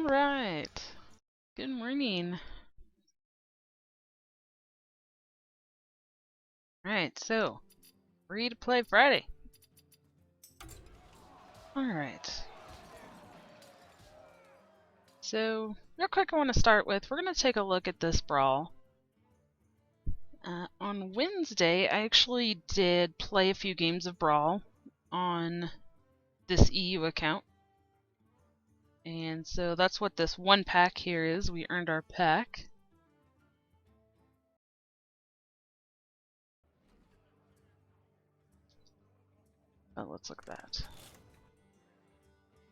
Alright. Good morning. Alright, so free to play Friday. Alright. So, real quick I want to start with, we're going to take a look at this brawl. On Wednesday, I actually did play a few games of Brawl on this EU account. And so that's what this one pack here is. We earned our pack. Oh, let's look at that.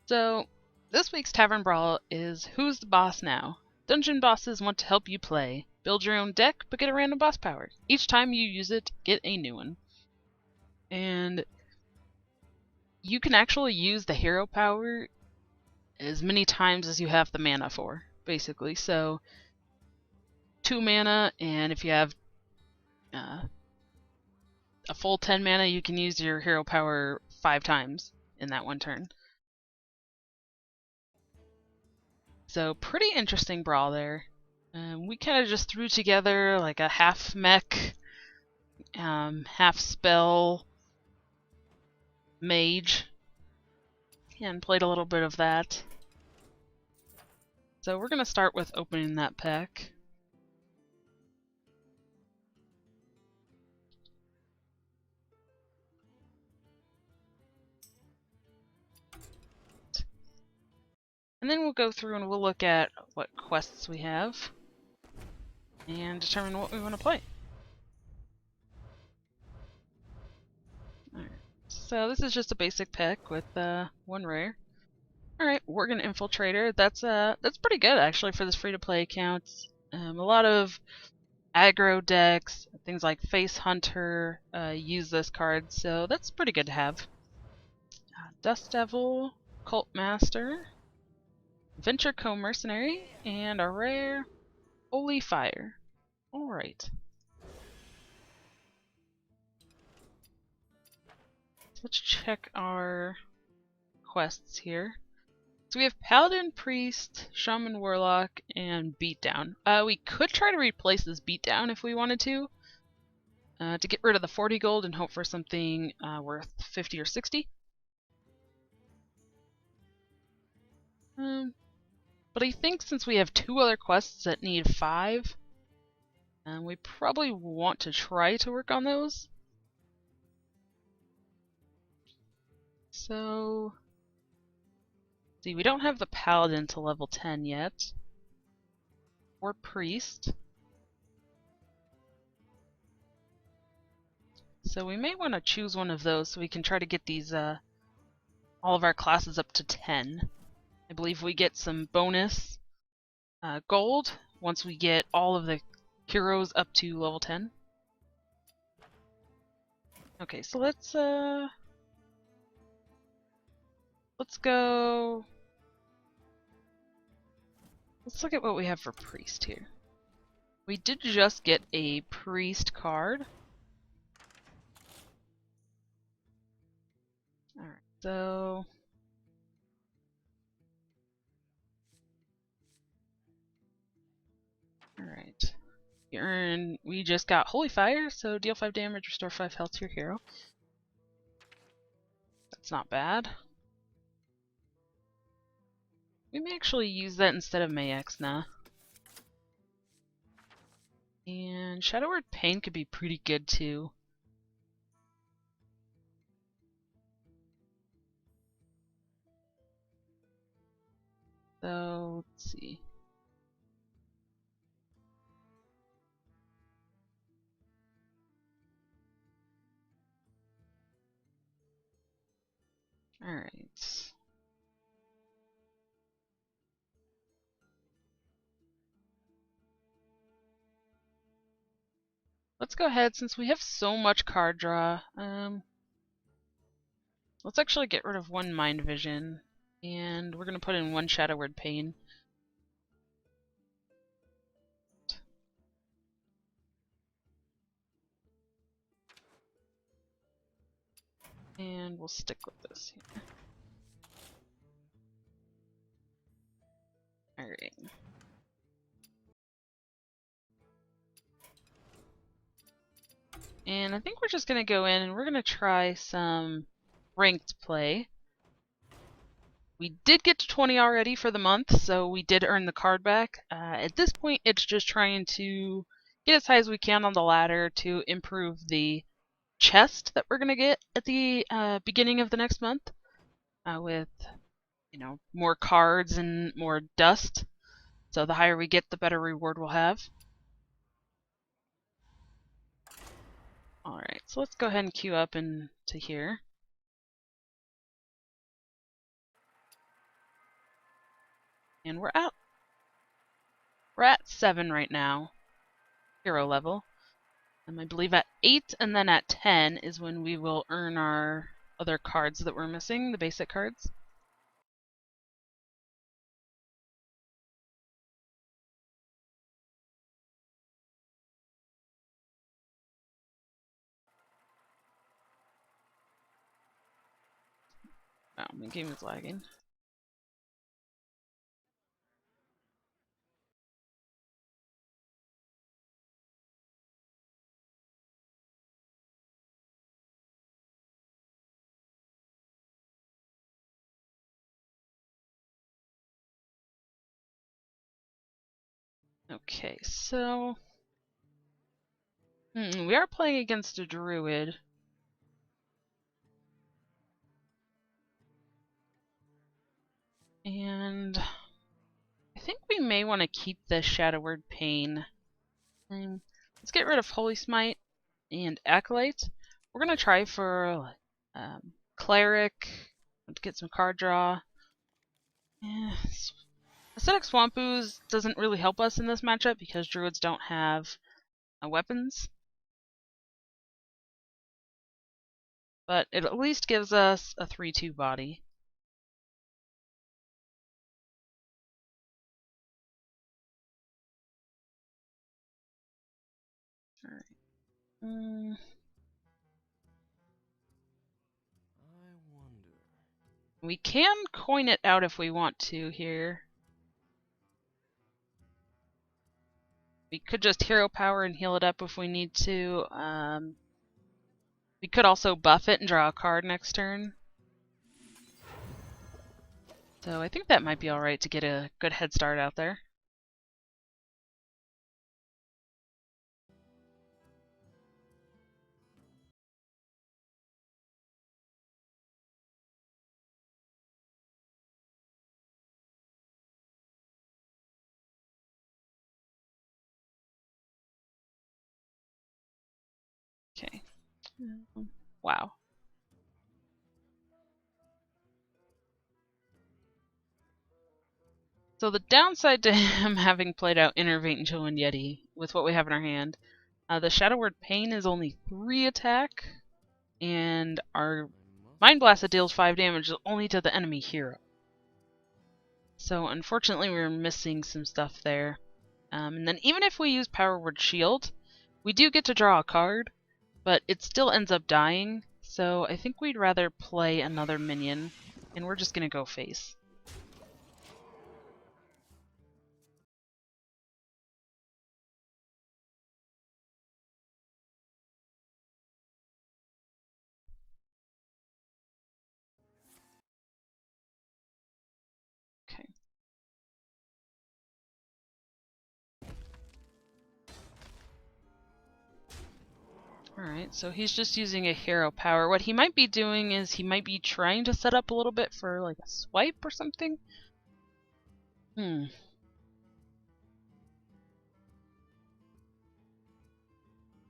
So, this week's Tavern Brawl is Who's the Boss Now? Dungeon bosses want to help you play. Build your own deck, but get a random boss power. Each time you use it, get a new one. And you can actually use the hero power as many times as you have the mana for, basically. So, 2 mana, and if you have a full 10 mana, you can use your hero power 5 times in that one turn. So, pretty interesting brawl there. We kind of just threw together like a half mech, half spell mage, and played a little bit of that. So we're going to start with opening that pack. And then we'll go through and we'll look at what quests we have and determine what we want to play. Alright, so this is just a basic pack with 1 rare. Alright, Worgen Infiltrator. That's pretty good actually for this free-to-play account. A lot of aggro decks, things like Face Hunter, use this card, so that's pretty good to have. Dust Devil, Cult Master, Venture Co-Mercenary, and a rare Holy Fire. Alright. Let's check our quests here. So we have Paladin, Priest, Shaman, Warlock, and Beatdown. We could try to replace this Beatdown if we wanted to get rid of the 40 gold and hope for something worth 50 or 60. But I think since we have 2 other quests that need 5, we probably want to try to work on those. So, see, we don't have the Paladin to level 10 yet, or Priest. So we may want to choose one of those so we can try to get these all of our classes up to 10. I believe we get some bonus gold once we get all of the heroes up to level 10. Okay, so let's go. Let's look at what we have for Priest here. We did just get a Priest card. Alright, so alright. We just got Holy Fire, so deal 5 damage, restore 5 health to your hero. That's not bad. We may actually use that instead of Mayax now. And Shadow Word Pain could be pretty good too. So, let's see. Alright. Let's go ahead, since we have so much card draw, let's actually get rid of 1 Mind Vision, and we're going to put in 1 Shadow Word Pain. And we'll stick with this here. Alright. And I think we're just going to go in and we're going to try some ranked play. We did get to 20 already for the month, so we did earn the card back. At this point, it's just trying to get as high as we can on the ladder to improve the chest that we're going to get at the beginning of the next month with, you know, more cards and more dust. So the higher we get, the better reward we'll have. Alright, so let's go ahead and queue up into here. And we're out. We're at 7 right now, hero level. I believe at 8 and then at 10 is when we will earn our other cards that we're missing, the basic cards. Wow, my game is lagging. Okay, so we are playing against a druid. And I think we may want to keep this Shadow Word Pain. Let's get rid of Holy Smite and Acolyte. We're going to try for Cleric, to get some card draw. Yeah, Acidic Swamp Ooze doesn't really help us in this matchup because druids don't have weapons. But it at least gives us a 3/2 body. Alright. We can coin it out if we want to here. We could just hero power and heal it up if we need to. We could also buff it and draw a card next turn. So I think that might be alright to get a good head start out there. Okay. Wow. So the downside to him having played out Innervate and Chillwind Yeti with what we have in our hand, the Shadow Word Pain is only 3 attack, and our Mind Blast that deals 5 damage is only to the enemy hero. So unfortunately we're missing some stuff there. And then even if we use Power Word Shield, we do get to draw a card, but it still ends up dying, so I think we'd rather play another minion, and we're just gonna go face. Okay. Alright, so he's just using a hero power. What he might be doing is he might be trying to set up a little bit for like a swipe or something.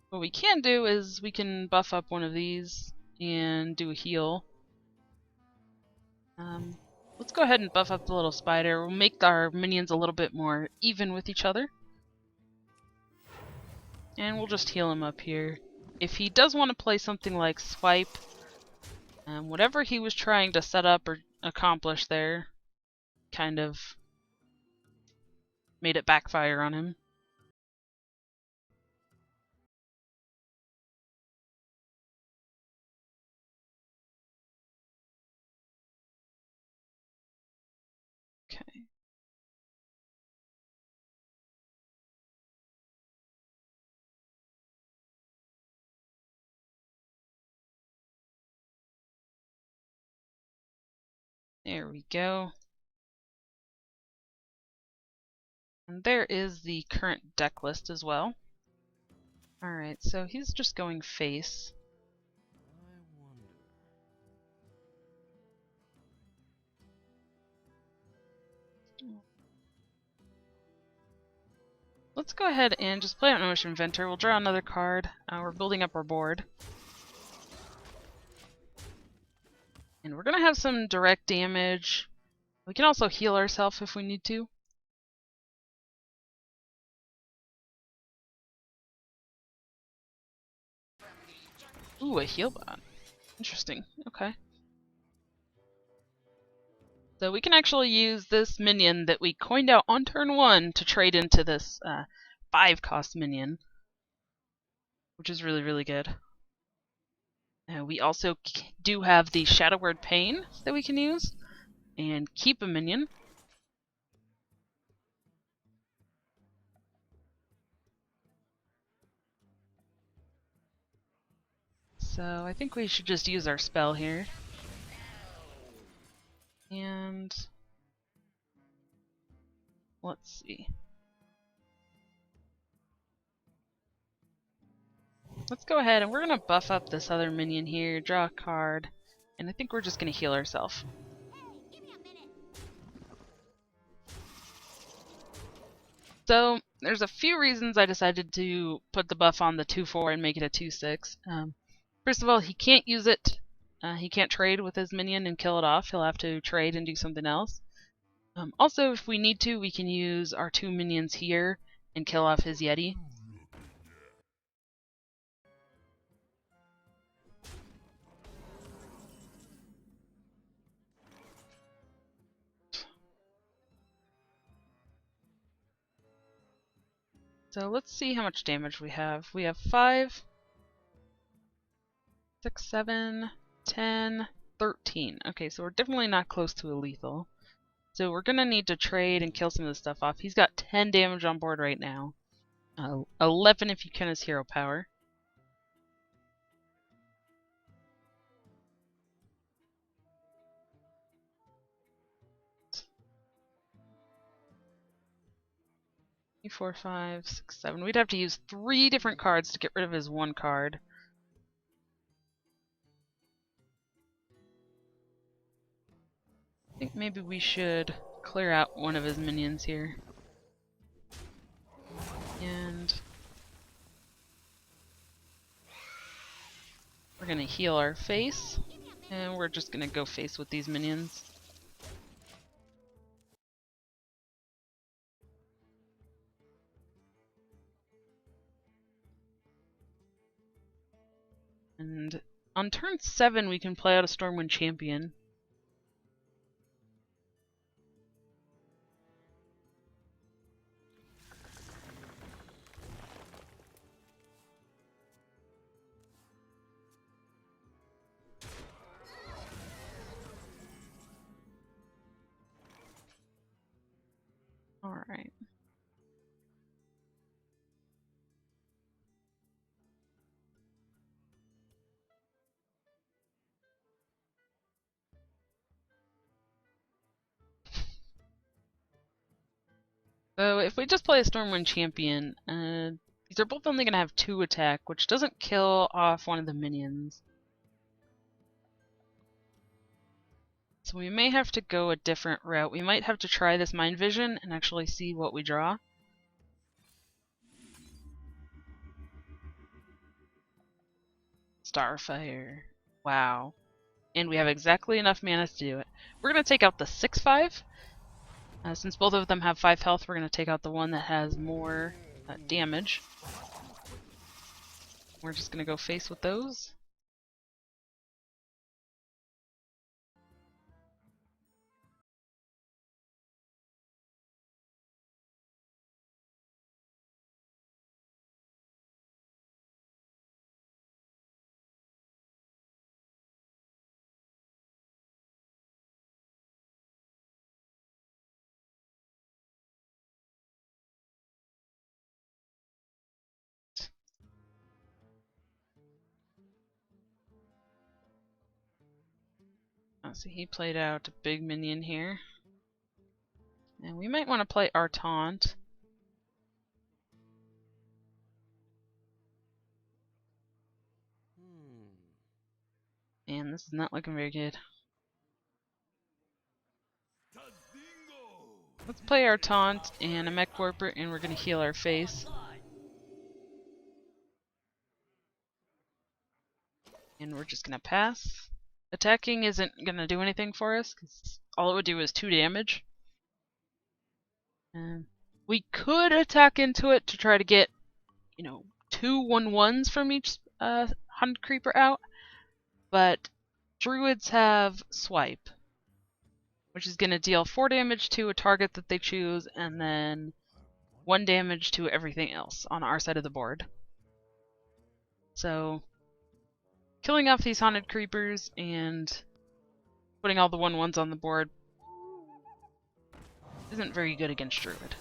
What we can do is we can buff up one of these and do a heal. Let's go ahead and buff up the little spider. We'll make our minions a little bit more even with each other. And we'll just heal him up here. If he does want to play something like swipe, whatever he was trying to set up or accomplish there kind of made it backfire on him. Okay. There we go. And there is the current deck list as well. Alright, so he's just going face. Let's go ahead and just play out an Ocean Inventor. We'll draw another card. We're building up our board. And we're going to have some direct damage. We can also heal ourselves if we need to. Ooh, a heal bot. Interesting. Okay. So we can actually use this minion that we coined out on turn 1 to trade into this 5-cost minion, which is really, really good. We also do have the Shadow Word Pain that we can use and keep a minion. So I think we should just use our spell here. And let's see. Let's go ahead and we're going to buff up this other minion here, draw a card, and I think we're just going to heal ourselves. So there's a few reasons I decided to put the buff on the 2/4 and make it a 2/6. First of all, he can't use it. He can't trade with his minion and kill it off. He'll have to trade and do something else. Also, if we need to, we can use our 2 minions here and kill off his Yeti. So let's see how much damage we have. We have 5, 6, 7, 10, 13. Okay, so we're definitely not close to a lethal. So we're gonna need to trade and kill some of this stuff off. He's got 10 damage on board right now. 11 if you count his hero power. Four, 5, 6, 7. We'd have to use 3 different cards to get rid of his 1 card. I think maybe we should clear out one of his minions here. And we're gonna heal our face. And we're just gonna go face with these minions. And on turn 7 we can play out a Stormwind Champion. Alright. So if we just play a Stormwind Champion, these are both only going to have 2 attack, which doesn't kill off one of the minions. So we may have to go a different route. We might have to try this Mind Vision and actually see what we draw. Starfire. Wow. And we have exactly enough mana to do it. We're going to take out the 6/5. Since both of them have 5 health, we're going to take out the one that has more damage. We're just going to go face with those. So he played out a big minion here. And we might want to play our taunt. And this is not looking very good. Let's play our taunt and a mech warper, and we're going to heal our face. And we're just going to pass. Attacking isn't going to do anything for us, because all it would do is 2 damage. We could attack into it to try to get, 2 1/1s from each Hunt Creeper out, but Druids have Swipe, which is going to deal 4 damage to a target that they choose, and then 1 damage to everything else on our side of the board. So, killing off these Haunted Creepers and putting all the 1/1s on the board isn't very good against Druid.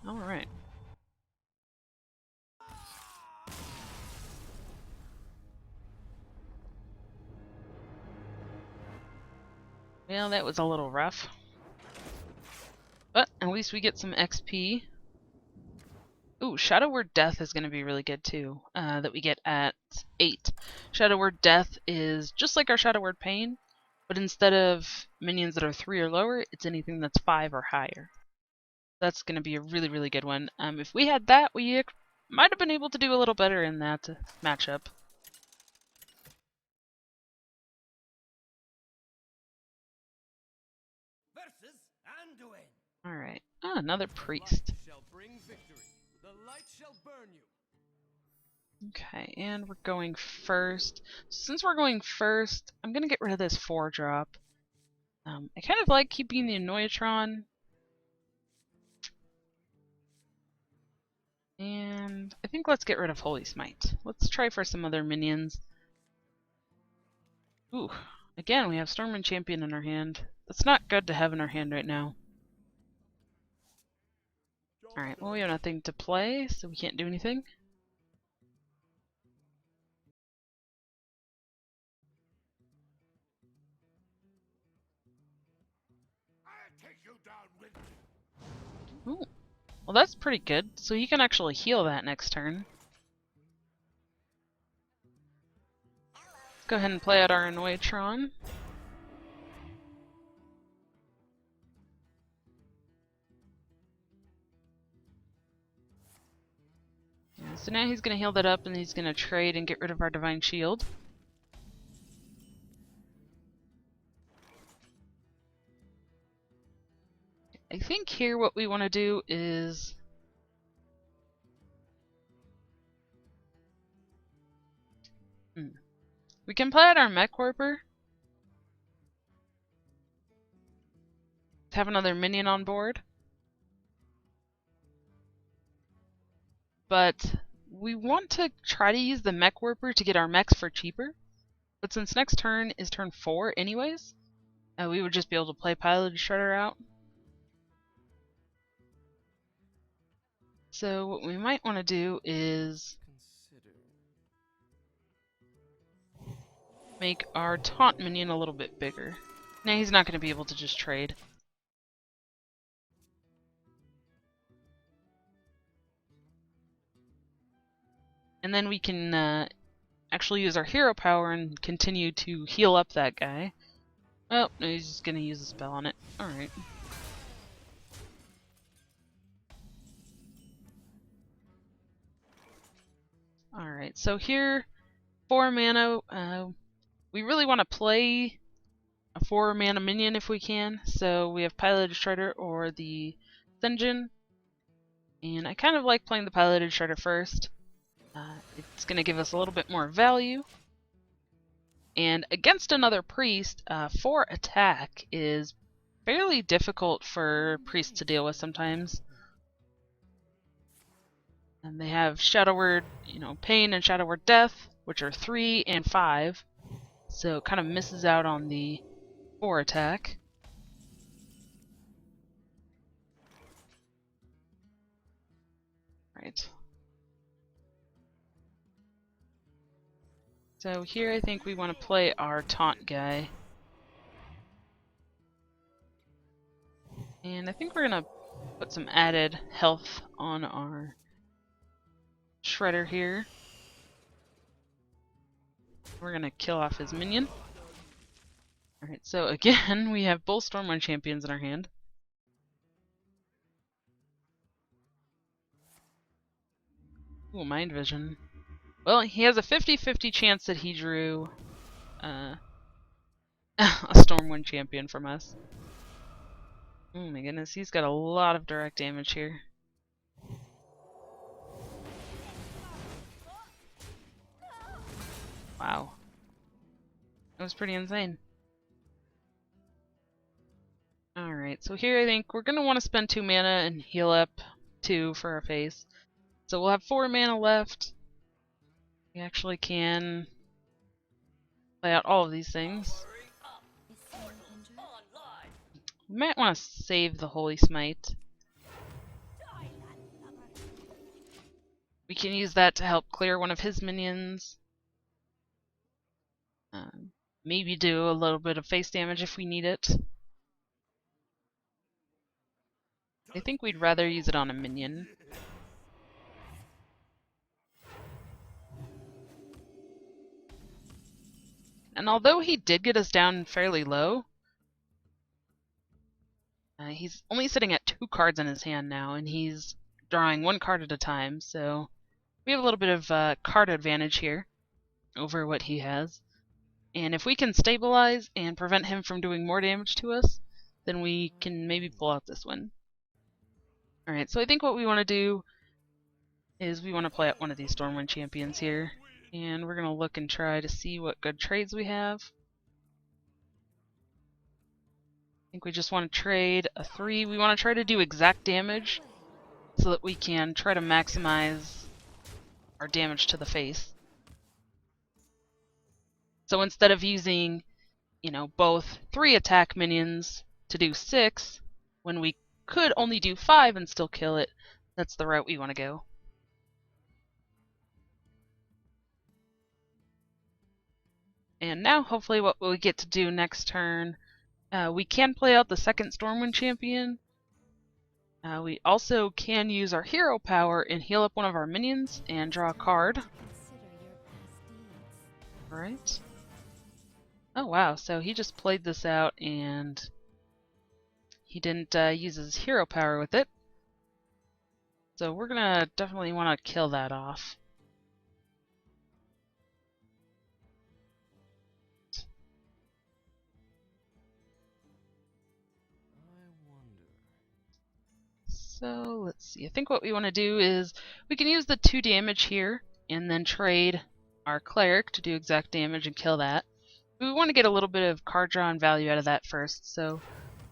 Alright. Well, that was a little rough. But at least we get some XP. Ooh, Shadow Word Death is going to be really good too, that we get at 8. Shadow Word Death is just like our Shadow Word Pain, but instead of minions that are 3 or lower, it's anything that's 5 or higher. That's going to be a really, really good one. If we had that, we might have been able to do a little better in that matchup. Alright. Ah, another priest. Okay, and we're going first. Since we're going first, I'm going to get rid of this 4-drop. I kind of like keeping the Annoyatron. And I think let's get rid of Holy Smite. Let's try for some other minions. Ooh, again, we have Stormwind Champion in our hand. That's not good to have in our hand right now. Alright, well we have nothing to play, so we can't do anything. Ooh. Well, that's pretty good. So he can actually heal that next turn. Let's go ahead and play out our Annoyatron. Yeah, so now he's going to heal that up, and he's going to trade and get rid of our Divine Shield. I think here what we want to do is... We can play out our Mech Warper. Have another minion on board. But we want to try to use the Mech Warper to get our mechs for cheaper. But since next turn is turn 4 anyways, we would just be able to play Piloted Shredder out. So what we might want to do is make our Taunt minion a little bit bigger. Now he's not going to be able to just trade. And then we can actually use our hero power and continue to heal up that guy. Oh, no, he's just going to use a spell on it. Alright. Alright, so here, 4 mana, we really want to play a 4 mana minion if we can. So we have Piloted Shredder or the Senjin. And I kind of like playing the Piloted Shredder first. It's going to give us a little bit more value. And against another priest, 4 attack is fairly difficult for priests to deal with sometimes. And they have Shadow Word, Pain and Shadow Word Death, which are 3 and 5. So it kind of misses out on the 4 attack. Right. So here I think we want to play our taunt guy. And I think we're going to put some added health on our Shredder here. We're going to kill off his minion. Alright, so again, we have both Stormwind champions in our hand. Ooh, Mind Vision. Well, he has a 50-50 chance that he drew a Stormwind champion from us. Oh my goodness, he's got a lot of direct damage here. Wow. That was pretty insane. Alright, so here I think we're going to want to spend 2 mana and heal up 2 for our face. So we'll have 4 mana left. We actually can play out all of these things. We might want to save the Holy Smite. We can use that to help clear one of his minions. Maybe do a little bit of face damage if we need it. I think we'd rather use it on a minion. And although he did get us down fairly low, he's only sitting at 2 cards in his hand now, and he's drawing 1 card at a time, so we have a little bit of card advantage here over what he has. And if we can stabilize and prevent him from doing more damage to us, then we can maybe pull out this win. Alright, so I think what we want to do is we want to play out one of these Stormwind champions here. And we're going to look and try to see what good trades we have. I think we just want to trade a 3. We want to try to do exact damage so that we can try to maximize our damage to the face. So instead of using, you know, both 3 attack minions to do 6, when we could only do 5 and still kill it, that's the route we want to go. And now, hopefully, what we get to do next turn, we can play out the second Stormwind champion. We also can use our hero power and heal up one of our minions and draw a card. Alright. Oh wow, so he just played this out and he didn't use his hero power with it. So we're gonna definitely want to kill that off. So let's see, I think what we want to do is we can use the 2 damage here and then trade our cleric to do exact damage and kill that. We want to get a little bit of card draw and value out of that first, so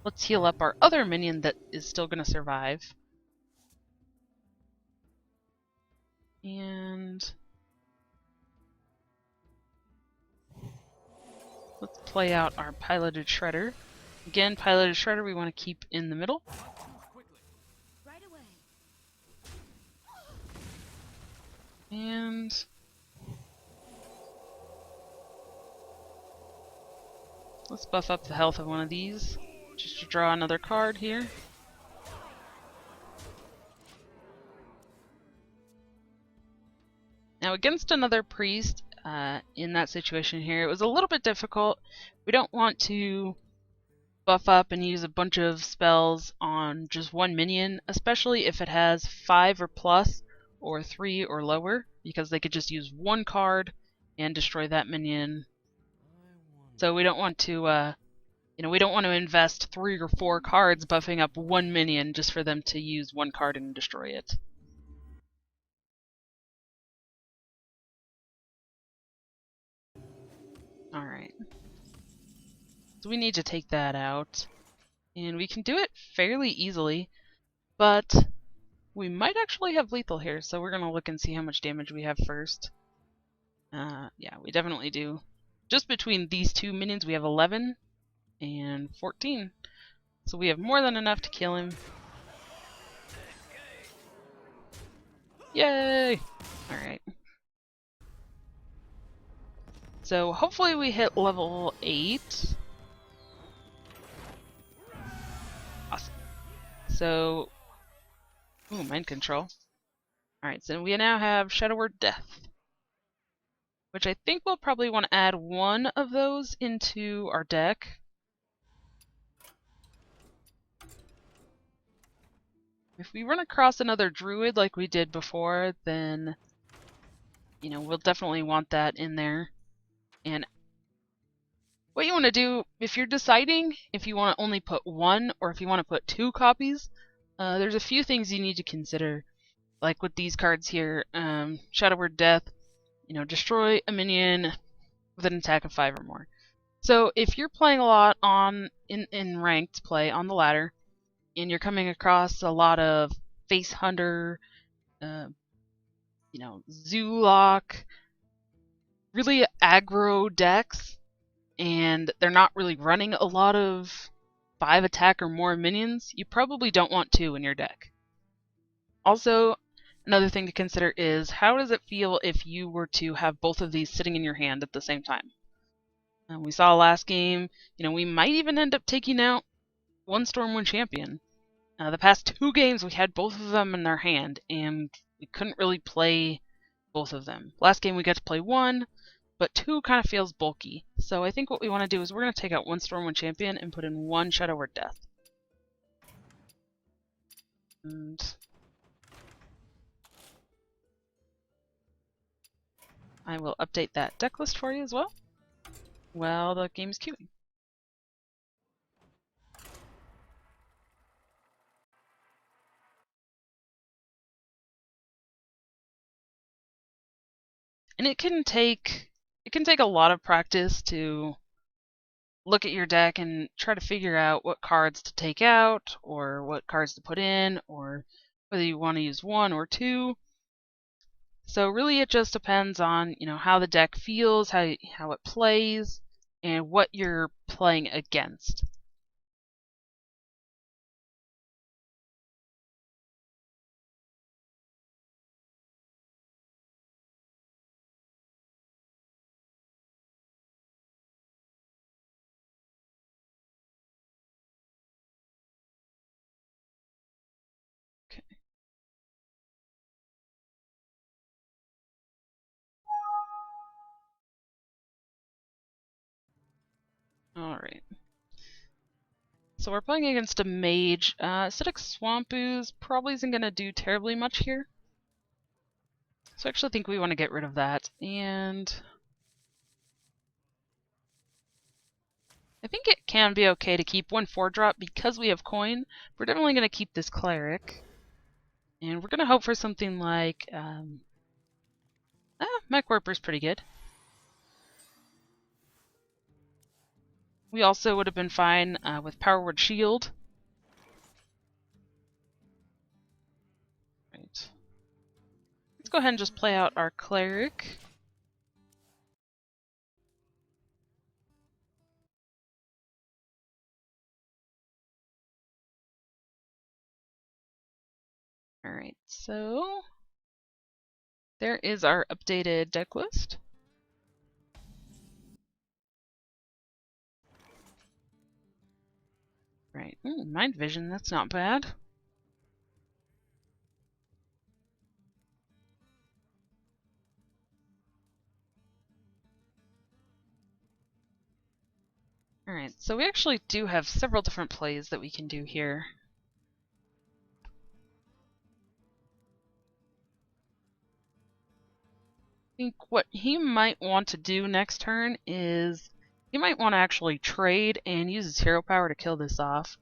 let's heal up our other minion that is still going to survive. And let's play out our piloted Shredder. Again, piloted Shredder we want to keep in the middle. And let's buff up the health of one of these, just to draw another card here. Now against another priest, in that situation here, it was a little bit difficult. We don't want to buff up and use a bunch of spells on just one minion, especially if it has 5 or plus, or 3 or lower, because they could just use 1 card and destroy that minion. So we don't want to, we don't want to invest 3 or 4 cards buffing up 1 minion just for them to use 1 card and destroy it. Alright. So we need to take that out. And we can do it fairly easily, but we might actually have lethal here, so we're going to look and see how much damage we have first. Yeah, we definitely do. Just between these 2 minions we have 11 and 14. So we have more than enough to kill him. Yay! Alright. So hopefully we hit level 8. Awesome. So, ooh, mind control. Alright, so we now have Shadow Word Death, which I think we'll probably want to add one of those into our deck. If we run across another druid like we did before, then, you know, we'll definitely want that in there. And what you want to do, if you're deciding if you want to only put one or if you want to put 2 copies, there's a few things you need to consider. Like with these cards here, Shadow Word Death, you know, destroy a minion with an attack of 5 or more. So if you're playing a lot in ranked play on the ladder, and you're coming across a lot of Face Hunter, you know, Zoolock, really aggro decks, and they're not really running a lot of 5 attack or more minions, you probably don't want 2 in your deck. Also, another thing to consider is how does it feel if you were to have both of these sitting in your hand at the same time? We saw last game, you know, we might even end up taking out one Stormwind champion. The past 2 games we had both of them in our hand, and we couldn't really play both of them. Last game we got to play 1, but 2 kind of feels bulky. So I think what we want to do is we're going to take out one Stormwind champion and put in one Shadow Word Death. And I will update that deck list for you as well while the game's queuing. And it can take a lot of practice to look at your deck and try to figure out what cards to take out or what cards to put in, or whether you want to use 1 or 2. So really it just depends on, you know, how the deck feels, how it plays, and what you're playing against. Okay. Alright. So we're playing against a mage. Acidic Swamp Ooze probably isn't going to do terribly much here. So I actually think we want to get rid of that. And I think it can be okay to keep 1 4-drop because we have coin. We're definitely going to keep this Cleric. And we're going to hope for something like... Mech Warper's pretty good. We also would have been fine with Power Word Shield. Right. Let's go ahead and just play out our Cleric. Alright, so there is our updated deck list. Right, Mind Vision, that's not bad. Alright, so we actually do have several different plays that we can do here. I think what he might want to do next turn is he might want to actually trade and use his hero power to kill this off.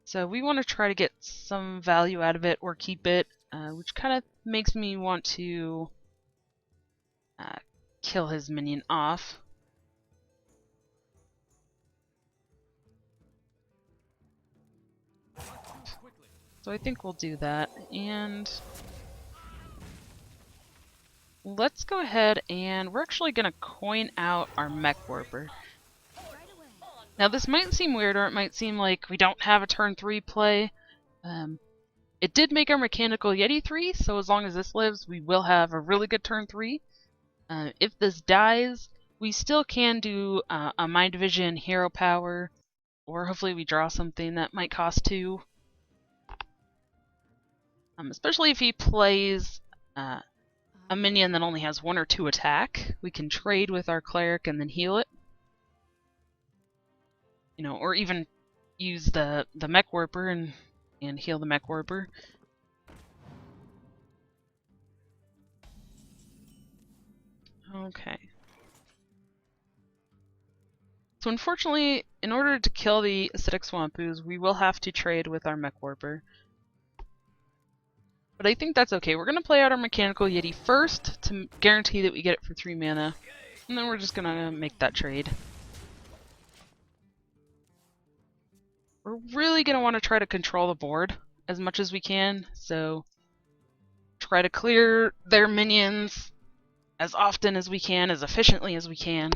So we want to try to get some value out of it or keep it, which kind of makes me want to kill his minion off. So I think we'll do that, and let's go ahead and we're actually going to coin out our Mech Warper. Now this might seem weird, or it might seem like we don't have a turn 3 play. It did make our Mechanical Yeti 3, so as long as this lives, we will have a really good turn 3. If this dies, we still can do a Mind Vision, Hero Power, or hopefully we draw something that might cost 2. Especially if he plays a minion that only has 1 or 2 attack, we can trade with our cleric and then heal it. You know, or even use the Mech Warper and heal the Mech Warper. Okay. So unfortunately, in order to kill the Acidic Swampoos, we will have to trade with our Mech Warper. But I think that's okay. We're going to play out our Mechanical Yeti first to guarantee that we get it for 3 mana. And then we're just going to make that trade. We're really going to want to try to control the board as much as we can. So try to clear their minions as often as we can, as efficiently as we can.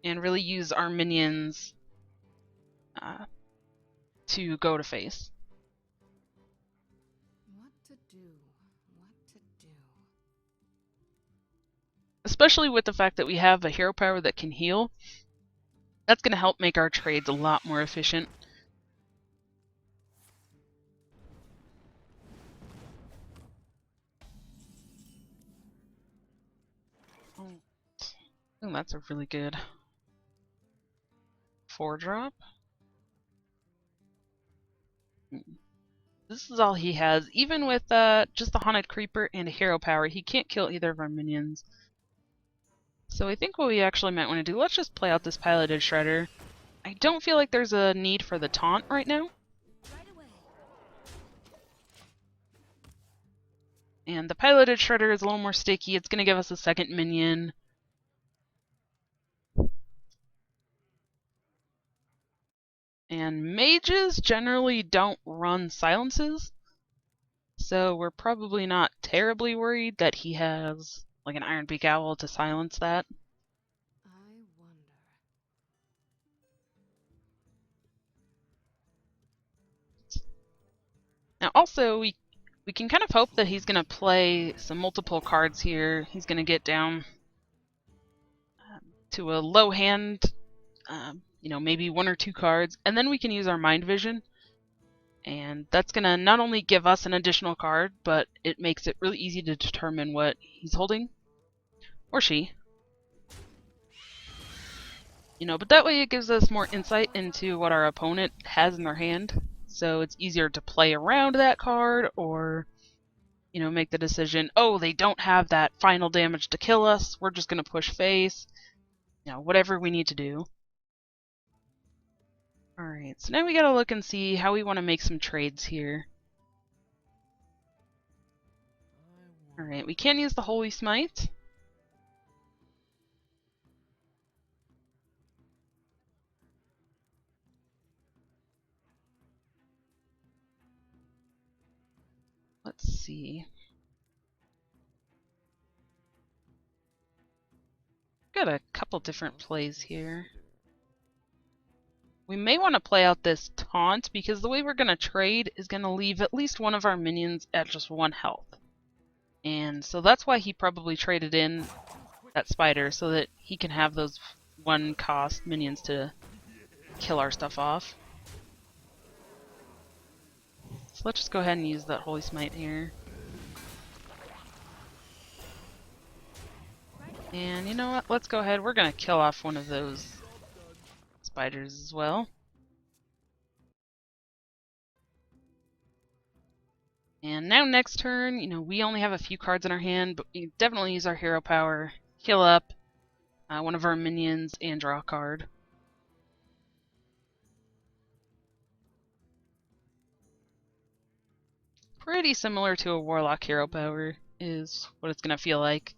And really use our minions to go to face. What to do? What to do? Especially with the fact that we have a hero power that can heal. That's going to help make our trades a lot more efficient. Oh, that's a really good 4-drop. This is all he has. Even with just the Haunted Creeper and a hero power, he can't kill either of our minions. So I think what we actually might want to do, let's just play out this Piloted Shredder. I don't feel like there's a need for the taunt right now. And the Piloted Shredder is a little more sticky. It's going to give us a second minion. And mages generally don't run silences. So we're probably not terribly worried that he has like an Iron Beak Owl to silence that. I wonder. Now also we can kind of hope that he's going to play some multiple cards here. He's going to get down to a low hand, you know, maybe 1 or 2 cards, and then we can use our Mind Vision. And that's going to not only give us an additional card, but it makes it really easy to determine what he's holding. Or she. You know, but that way it gives us more insight into what our opponent has in their hand. So it's easier to play around that card or, you know, make the decision, oh, they don't have that final damage to kill us. We're just going to push face. You know, whatever we need to do. Alright, so now we gotta look and see how we want to make some trades here. Alright, we can use the Holy Smite. Let's see. Got a couple different plays here. We may want to play out this taunt because the way we're going to trade is going to leave at least one of our minions at just 1 health. And so that's why he probably traded in that spider, so that he can have those 1 cost minions to kill our stuff off. So let's just go ahead and use that Holy Smite here. And you know what? Let's go ahead. We're going to kill off one of those spiders as well. And now next turn, you know, we only have a few cards in our hand, but we can definitely use our hero power, heal up one of our minions, and draw a card. Pretty similar to a Warlock hero power is what it's going to feel like.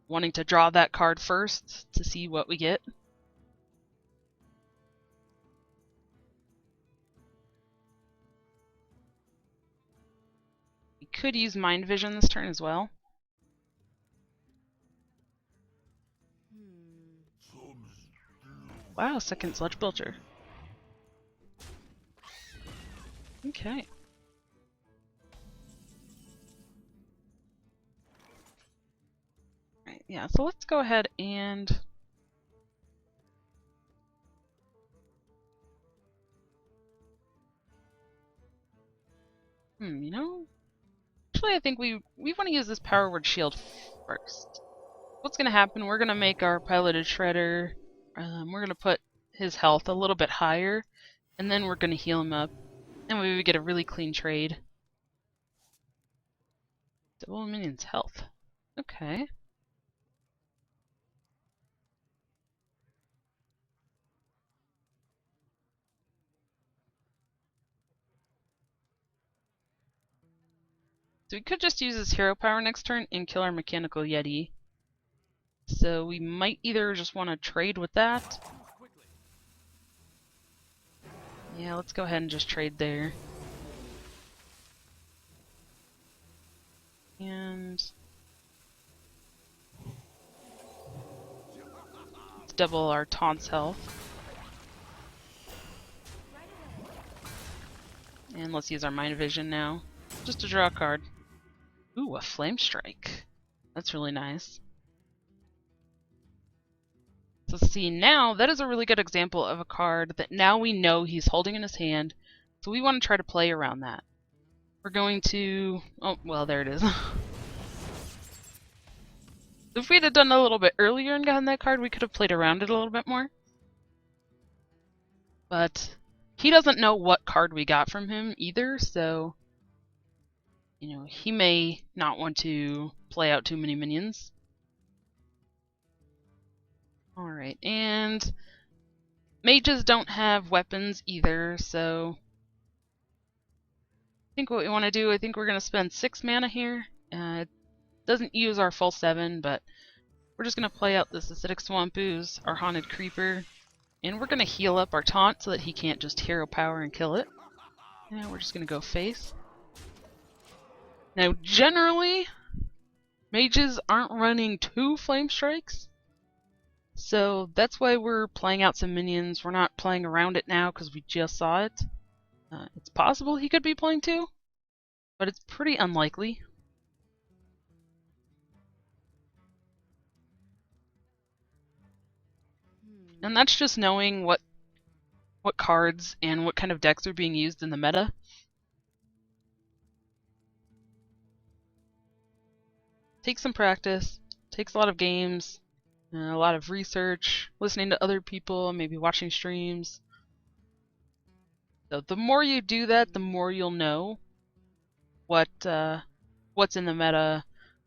Wanting to draw that card first to see what we get. We could use Mind Vision this turn as well. Wow, second Sludge Belcher. Okay. Yeah, so let's go ahead and you know, actually I think we want to use this power word shield first. What's going to happen, we're going to make our piloted shredder, we're going to put his health a little bit higher, and then we're going to heal him up, and we would get a really clean trade. Double minion's health. Okay. So we could just use his hero power next turn and kill our mechanical yeti. So we might either just want to trade with that. Yeah, let's go ahead and just trade there. And let's double our taunt's health. And let's use our Mind Vision now, just to draw a card. Ooh, a Flame Strike. That's really nice. So see, now that is a really good example of a card that now we know he's holding in his hand, so we want to try to play around that. We're going to... oh, well, there it is. If we'd have done a little bit earlier and gotten that card, we could have played around it a little bit more. But he doesn't know what card we got from him either, so... you know, he may not want to play out too many minions. Alright, and mages don't have weapons either, so I think what we want to do, I think we're going to spend 6 mana here. It doesn't use our full 7, but we're just going to play out this Acidic Swamp Ooze, our Haunted Creeper, and we're going to heal up our taunt so that he can't just hero power and kill it. And we're just going to go face. Now, generally, mages aren't running 2 Flame Strikes, so that's why we're playing out some minions. We're not playing around it now because we just saw it. It's possible he could be playing 2, but it's pretty unlikely. And that's just knowing what cards and what kind of decks are being used in the meta. Takes some practice, takes a lot of games, a lot of research, listening to other people, maybe watching streams. So the more you do that, the more you'll know what's in the meta,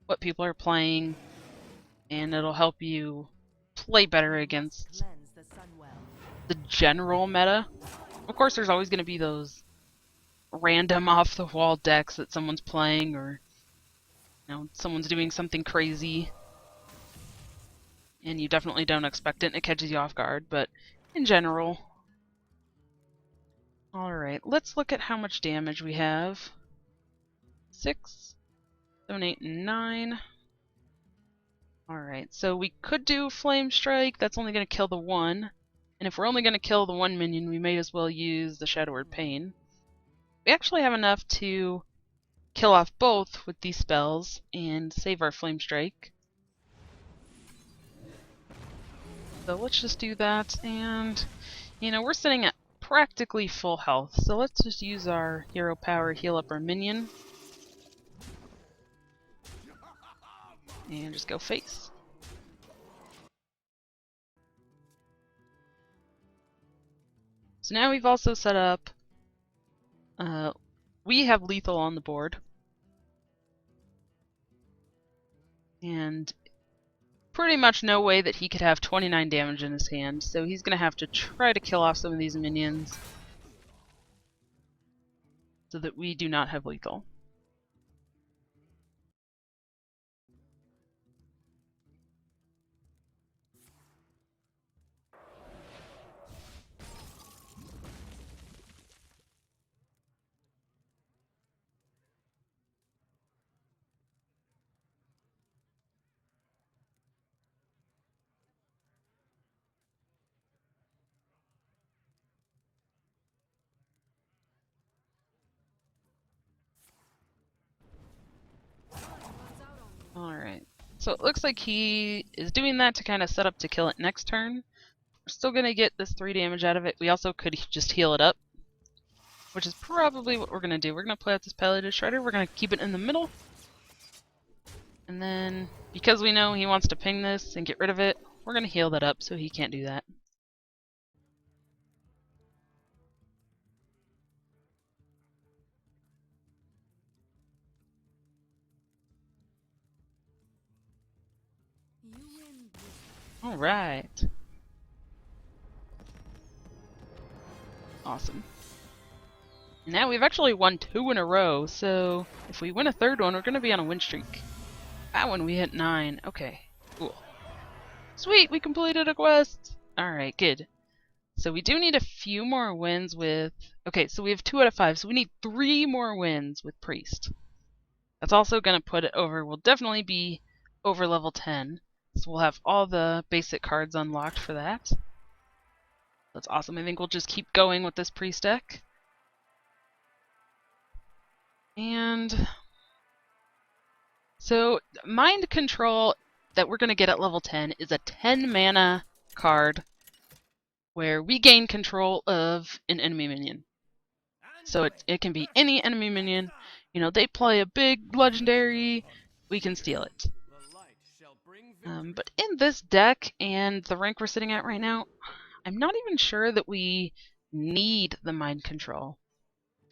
what people are playing, and it'll help you play better against the general meta. Of course, there's always going to be those random off-the-wall decks that someone's playing, or you know, someone's doing something crazy, and you definitely don't expect it, and it catches you off guard. But in general, all right, let's look at how much damage we have. 6, 7, 8, 9. Alright, so we could do Flame Strike, that's only going to kill the one. And if we're only going to kill the one minion, we may as well use the Shadow Word Pain. We actually have enough to kill off both with these spells and save our Flame Strike. So let's just do that, and you know, we're sitting at practically full health, so let's just use our hero power, heal up our minion. And just go face. So now we've also set up, we have lethal on the board. And pretty much no way that he could have 29 damage in his hand, so he's going to have to try to kill off some of these minions so that we do not have lethal. So it looks like he is doing that to kind of set up to kill it next turn. We're still going to get this 3 damage out of it. We also could just heal it up, which is probably what we're going to do. We're going to play out this Palliative Shredder. We're going to keep it in the middle. And then, because we know he wants to ping this and get rid of it, we're going to heal that up so he can't do that. You win this. Alright. Awesome. Now we've actually won 2 in a row, so if we win a third one, we're going to be on a win streak. That one we hit 9. Okay, cool. Sweet, we completed a quest! Alright, good. So we do need a few more wins with... Okay, so we have 2 out of 5, so we need 3 more wins with Priest. That's also going to put it over... We'll definitely be over level 10. So we'll have all the basic cards unlocked for that. That's awesome. I think we'll just keep going with this Priest deck. And... So, Mind Control that we're going to get at level 10 is a 10 mana card where we gain control of an enemy minion. So it can be any enemy minion. You know, they play a big legendary, we can steal it. But in this deck and the rank we're sitting at right now, I'm not even sure that we need the Mind Control.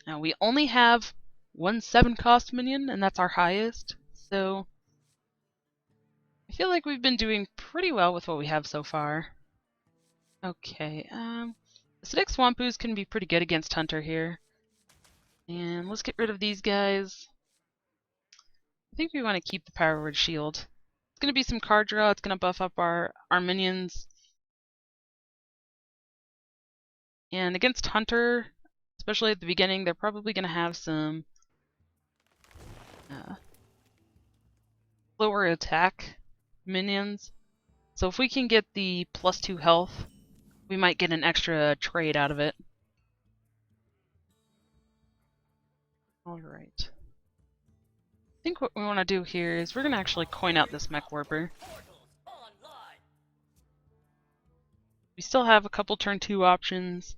Now, we only have 1 7 cost minion, and that's our highest, so I feel like we've been doing pretty well with what we have so far. Okay, Acidic Swampoos can be pretty good against Hunter here. And let's get rid of these guys. I think we want to keep the Power Word Shield. It's going to be some card draw, it's going to buff up our minions. And against Hunter, especially at the beginning, they're probably going to have some lower attack minions. So if we can get the +2 health, we might get an extra trade out of it. Alright. I think what we want to do here is we're going to actually coin out this Mech Warper. We still have a couple turn 2 options.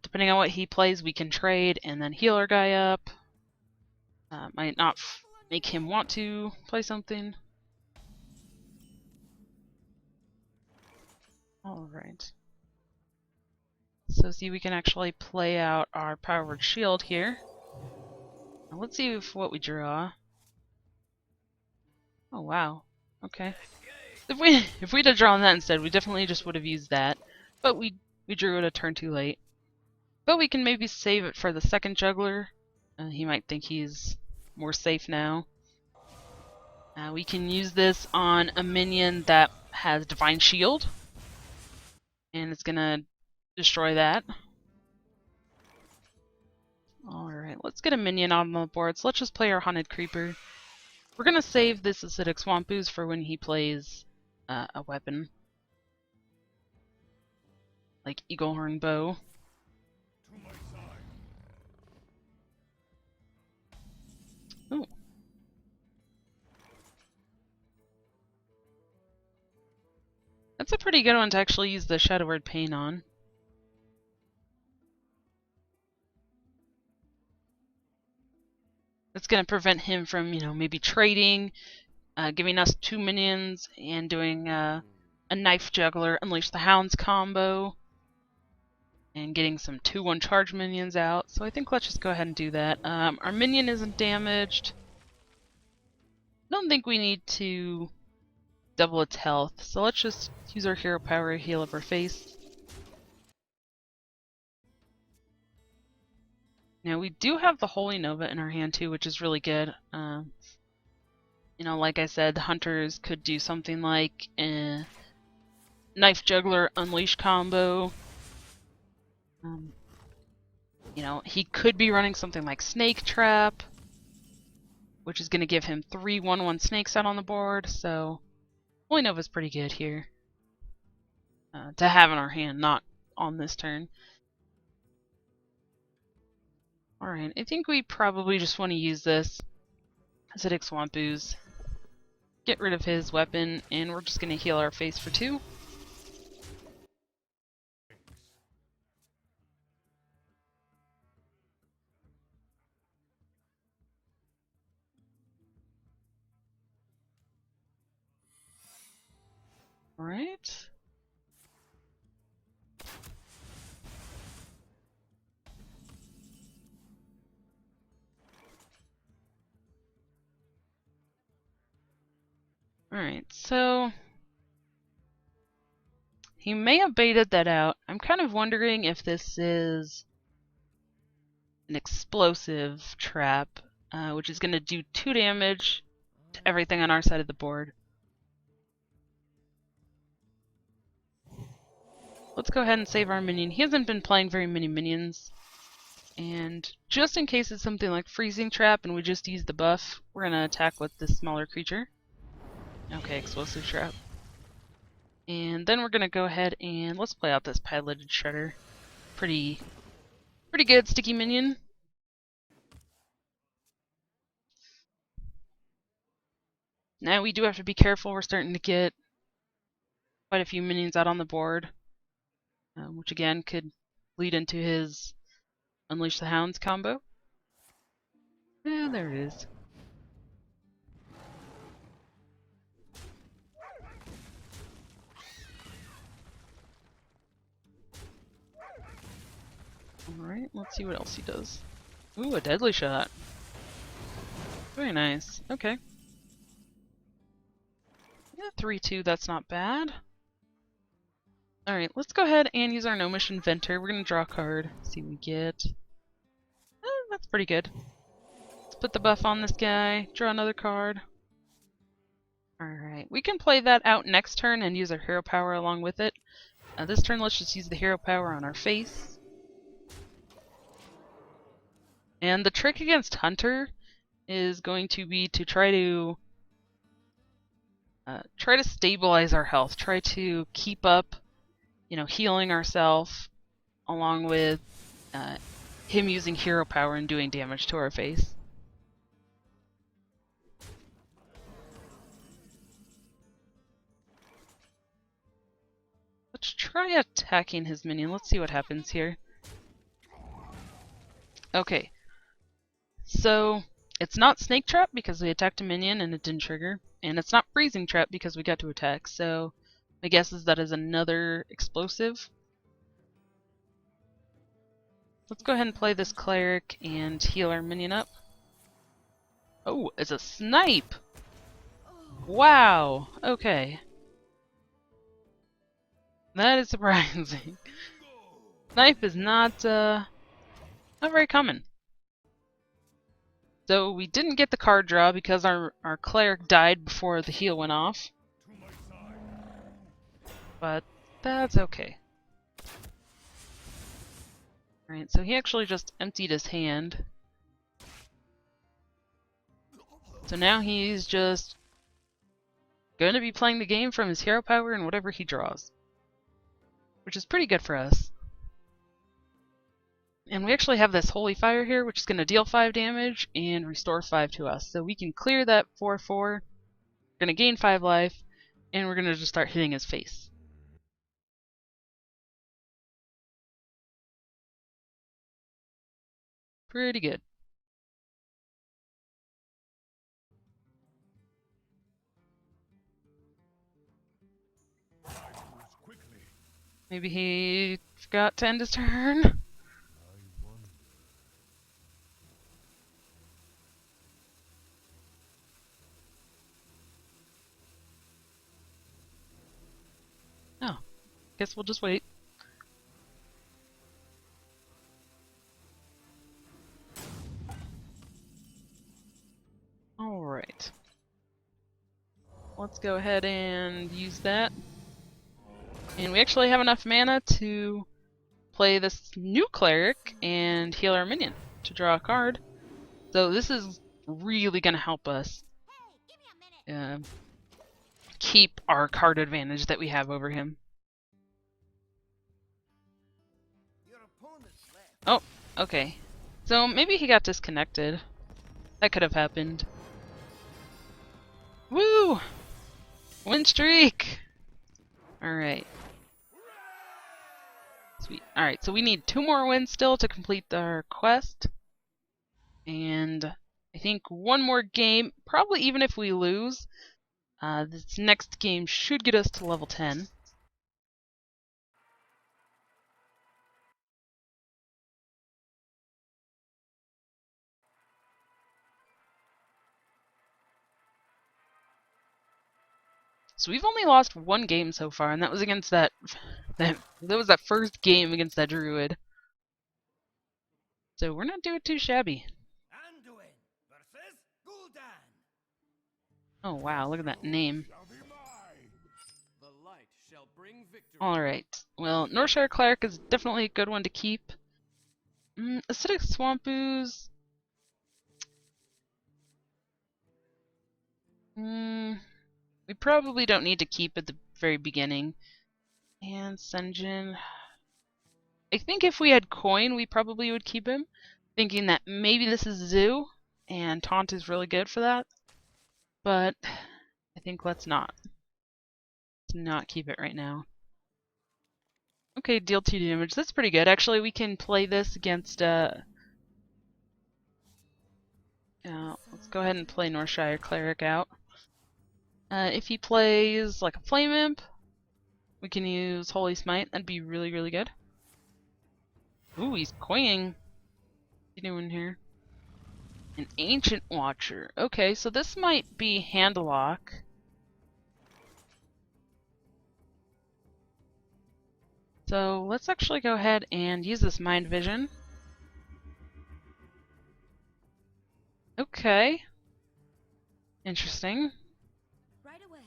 Depending on what he plays, we can trade and then heal our guy up. Might not make him want to play something. Alright. So see, we can actually play out our Power Word Shield here. Now let's see what we draw. Oh wow. Okay. If we'd have drawn that instead, we definitely just would have used that. But we drew it a turn too late. But we can maybe save it for the second juggler. He might think he's more safe now. We can use this on a minion that has Divine Shield. And it's gonna destroy that. Alright, let's get a minion on the board. So let's just play our Haunted Creeper. We're gonna save this Acidic Swampoos for when he plays a weapon. Like Eaglehorn Bow. Ooh. That's a pretty good one to actually use the Shadow Word Pain on. That's going to prevent him from, you know, maybe trading, giving us 2 minions, and doing a Knife Juggler, Unleash the Hounds combo, and getting some 2-1 charge minions out. So I think let's just go ahead and do that. Our minion isn't damaged. I don't think we need to double its health, so let's just use our hero power to heal up our face. Now we do have the Holy Nova in our hand too, which is really good. You know, like I said, the hunters could do something like a Knife Juggler Unleash combo. You know, he could be running something like Snake Trap, which is going to give him 3 1/1 snakes out on the board, so Holy Nova's pretty good here to have in our hand, not on this turn. Alright, I think we probably just want to use this Acidic Swampoos. get rid of his weapon, and we're just gonna heal our face for 2. Alright. Alright, so he may have baited that out. I'm kind of wondering if this is an explosive trap, which is going to do 2 damage to everything on our side of the board. Let's go ahead and save our minion. He hasn't been playing very many minions. And just in case it's something like freezing trap and we just use the buff, we're going to attack with this smaller creature. Okay, explosive trap. And then we're going to go ahead and let's play out this piloted shredder. Pretty good sticky minion. Now we do have to be careful. We're starting to get quite a few minions out on the board, which again could lead into his Unleash the Hounds combo. Yeah, there it is. Alright, let's see what else he does. Ooh, a deadly shot. Very nice. Okay. Yeah, 3-2, that's not bad. Alright, let's go ahead and use our Gnomish Inventor. We're gonna draw a card, see what we get. That's pretty good. Let's put the buff on this guy, draw another card. Alright, we can play that out next turn and use our hero power along with it. This turn, let's just use the hero power on our face. And the trick against Hunter is going to be to try to stabilize our health, try to keep up, healing ourselves, along with him using hero power and doing damage to our face. Let's try attacking his minion. Let's see what happens here. Okay. So, it's not Snake Trap because we attacked a minion and it didn't trigger. And it's not Freezing Trap because we got to attack. So, my guess is that is another explosive. Let's go ahead and play this Cleric and heal our minion up. Oh, it's a snipe! Wow! Okay. That is surprising. Snipe is not very common. So we didn't get the card draw because our cleric died before the heal went off. But that's okay. Alright, so he actually just emptied his hand. So now he's just going to be playing the game from his hero power and whatever he draws. Which is pretty good for us. And we actually have this Holy Fire here, which is going to deal 5 damage and restore 5 to us. So we can clear that 4-4. We're going to gain 5 life, and we're going to just start hitting his face. Pretty good. Maybe he forgot to end his turn. Oh, guess we'll just wait. Alright. Let's go ahead and use that. And we actually have enough mana to play this new Cleric and heal our minion to draw a card. So this is really going to help us keep our card advantage that we have over him. Oh, okay. So maybe he got disconnected. That could have happened. Woo! Win streak! Alright. Sweet. Alright, so we need 2 more wins still to complete our quest. And I think 1 more game, probably even if we lose, this next game should get us to level 10. So we've only lost 1 game so far, and that was against that was that first game against that druid. So we're not doing too shabby. Anduin versus Gul'dan. Oh wow, look at that name. The light shall bring victory. Alright, well, Northshire Cleric is definitely a good one to keep. Acidic Swamp Ooze. We probably don't need to keep at the very beginning. And Sen'jin. I think if we had coin, we probably would keep him. Thinking that maybe this is Zoo, and Taunt is really good for that. But I think let's not. Let's not keep it right now. Okay, deal 2 damage. That's pretty good. Actually, we can play this against, let's go ahead and play Northshire Cleric out. If he plays like a Flame Imp, we can use Holy Smite. That'd be really, really good. Ooh, he's coining. What's he doing here? An Ancient Watcher. Okay, so this might be Handlock. So let's actually go ahead and use this Mind Vision. Okay. Interesting. Right away.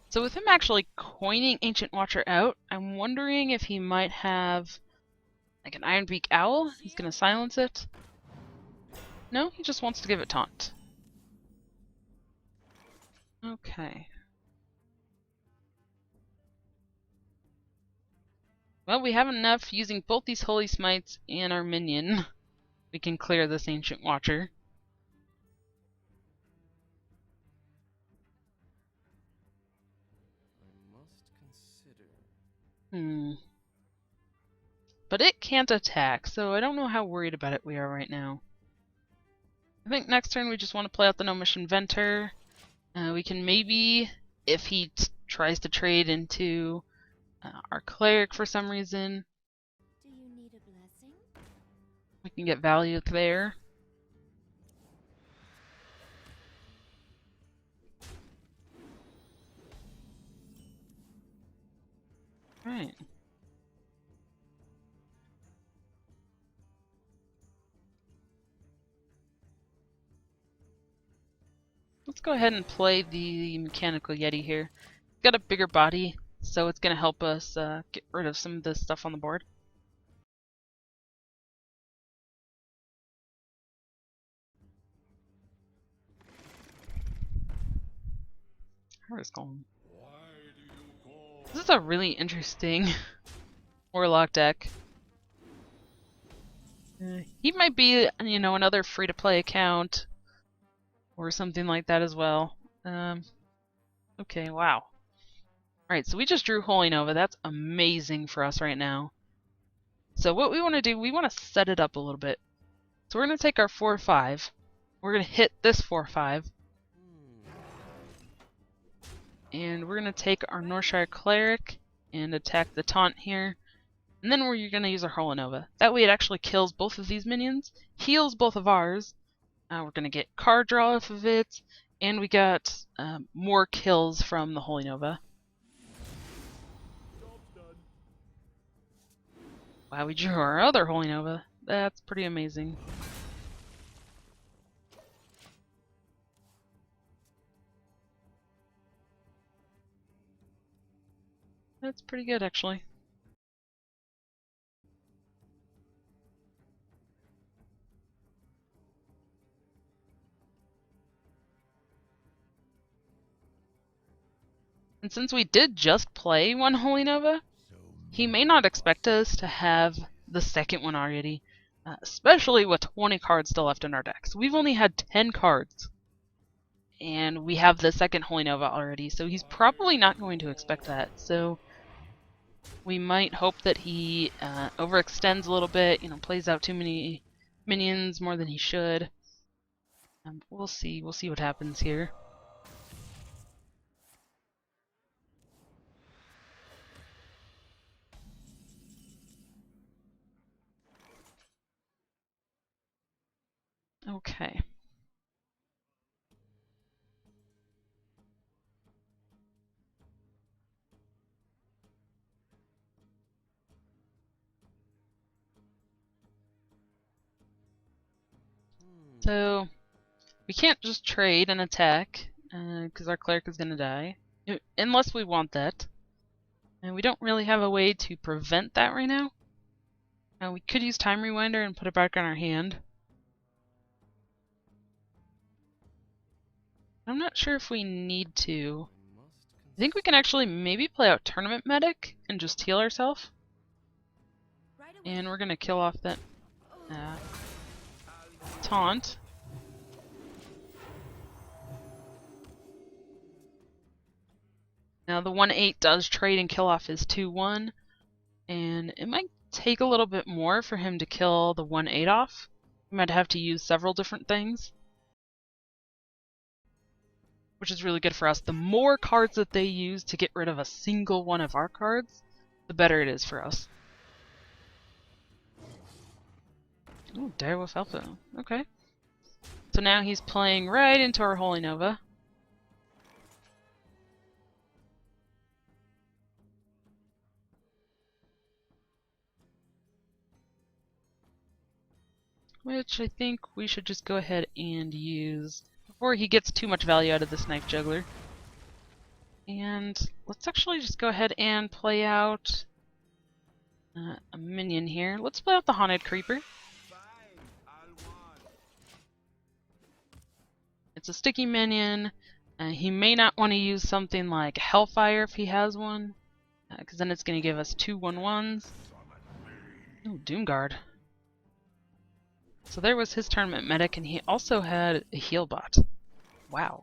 So with him actually coining Ancient Watcher out, I'm wondering if he might have like an Ironbeak Owl. He's gonna silence it. No, he just wants to give it Taunt. Okay. Well, we have enough using both these Holy Smites and our minion. We can clear this Ancient Watcher. I must consider. But it can't attack, so I don't know how worried about it we are right now. I think next turn we just want to play out the Gnomish Inventor. We can maybe, if he tries to trade into our Cleric for some reason, Do you need a blessing? we can get value there. Right. Let's go ahead and play the Mechanical Yeti here. It's got a bigger body, so it's going to help us get rid of some of this stuff on the board. Where's Golem? This is a really interesting Warlock deck. He might be, you know, another free-to-play account or something like that as well. Okay, wow. Alright, so we just drew Holy Nova. That's amazing for us right now. So what we want to do, we want to set it up a little bit. So we're going to take our 4-5. We're going to hit this 4-5. And we're going to take our Northshire Cleric and attack the Taunt here. And then we're going to use our Holy Nova. That way it actually kills both of these minions, heals both of ours. We're going to get card draw off of it, and we got more kills from the Holy Nova. Wow, we drew our other Holy Nova. That's pretty amazing. That's pretty good, actually. And since we did just play one Holy Nova, he may not expect us to have the second one already, especially with 20 cards still left in our deck. So we've only had 10 cards. and we have the second Holy Nova already, so he's probably not going to expect that. So we might hope that he overextends a little bit, plays out too many minions more than he should. We'll see. We'll see what happens here. Okay. So we can't just trade and attack because our cleric is going to die, unless we want that. And we don't really have a way to prevent that right now. We could use Time Rewinder and put it back on our hand. I'm not sure if we need to. I think we can actually maybe play out Tournament Medic and just heal ourselves. Right away. And we're going to kill off that taunt. Now the 1/8 does trade and kill off his 2/1, and it might take a little bit more for him to kill the 1/8 off. We might have to use several different things, which is really good for us. The more cards that they use to get rid of a single one of our cards, the better it is for us. Ooh, Direwolf Alpha. Okay. So now he's playing right into our Holy Nova. Which I think we should just go ahead and use before he gets too much value out of this Knife Juggler. And let's actually just go ahead and play out a minion here. Let's play out the Haunted Creeper. It's a sticky minion. He may not want to use something like Hellfire if he has one, because then it's going to give us 2 1/1s. Ooh, Doomguard. So there was his Tournament Medic, and he also had a heal bot. Wow.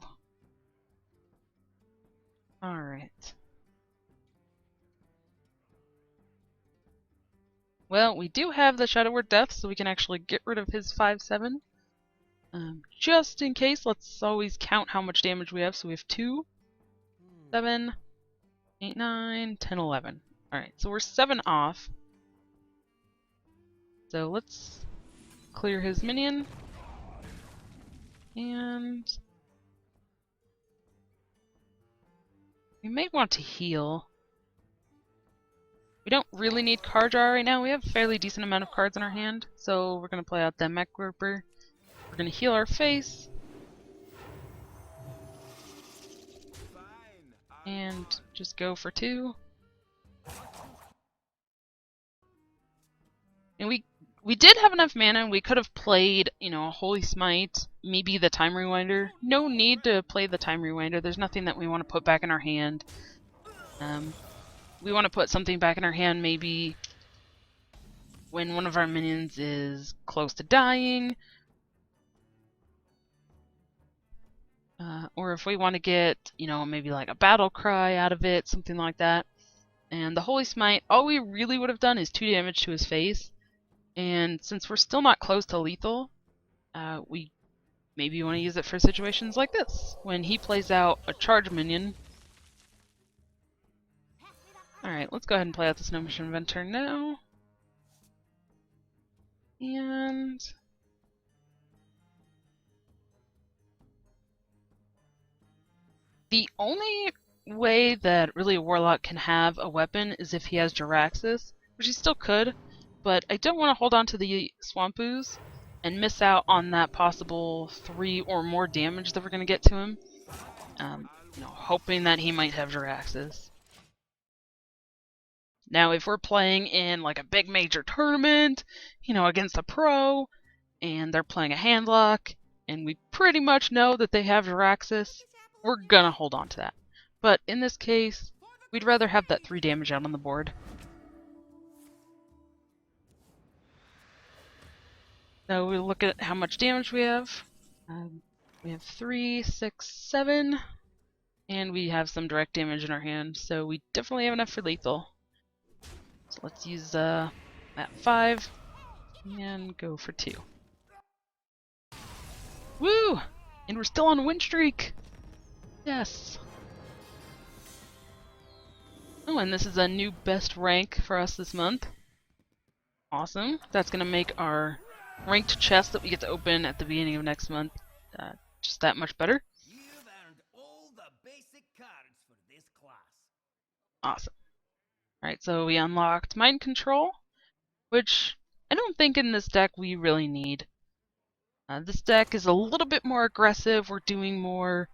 Alright. Well, we do have the Shadow Word Death, so we can actually get rid of his 5/7. Just in case, let's always count how much damage we have. So we have 2, 7, 8, 9, 10, 11. Alright, so we're 7 off. So let's clear his minion. And we may want to heal. We don't really need card draw right now. We have a fairly decent amount of cards in our hand. So we're going to play out the Mech Grouper. We're going to heal our face. And just go for 2. And we did have enough mana, and we could have played, a Holy Smite, maybe the Time Rewinder. No need to play the Time Rewinder. There's nothing that we want to put back in our hand. We want to put something back in our hand maybe when one of our minions is close to dying. Or if we want to get, maybe like a Battle Cry out of it, something like that. And the Holy Smite, all we really would have done is 2 damage to his face. And since we're still not close to lethal, we maybe want to use it for situations like this, when he plays out a charge minion. Alright, let's go ahead and play out the Snow Mission Inventor now. And the only way that really a Warlock can have a weapon is if he has Jaraxxus, which he still could, but I don't want to hold on to the Swamp Ooze and miss out on that possible 3 or more damage that we're going to get to him. Hoping that he might have Jaraxxus. Now, if we're playing in like a big major tournament, against a pro, and they're playing a handlock, and we pretty much know that they have Jaraxxus, we're gonna hold on to that. But in this case, we'd rather have that 3 damage out on the board. So we look at how much damage we have. We have 3, 6, 7, and we have some direct damage in our hand, so we definitely have enough for lethal. So let's use that 5 and go for 2. Woo! And we're still on a win streak! Yes! Oh, and this is a new best rank for us this month. Awesome. That's gonna make our ranked chest that we get to open at the beginning of next month just that much better. You've earned all the basic cards for this class. Awesome. Alright, so we unlocked Mind Control, which I don't think in this deck we really need. This deck is a little bit more aggressive. We're doing more,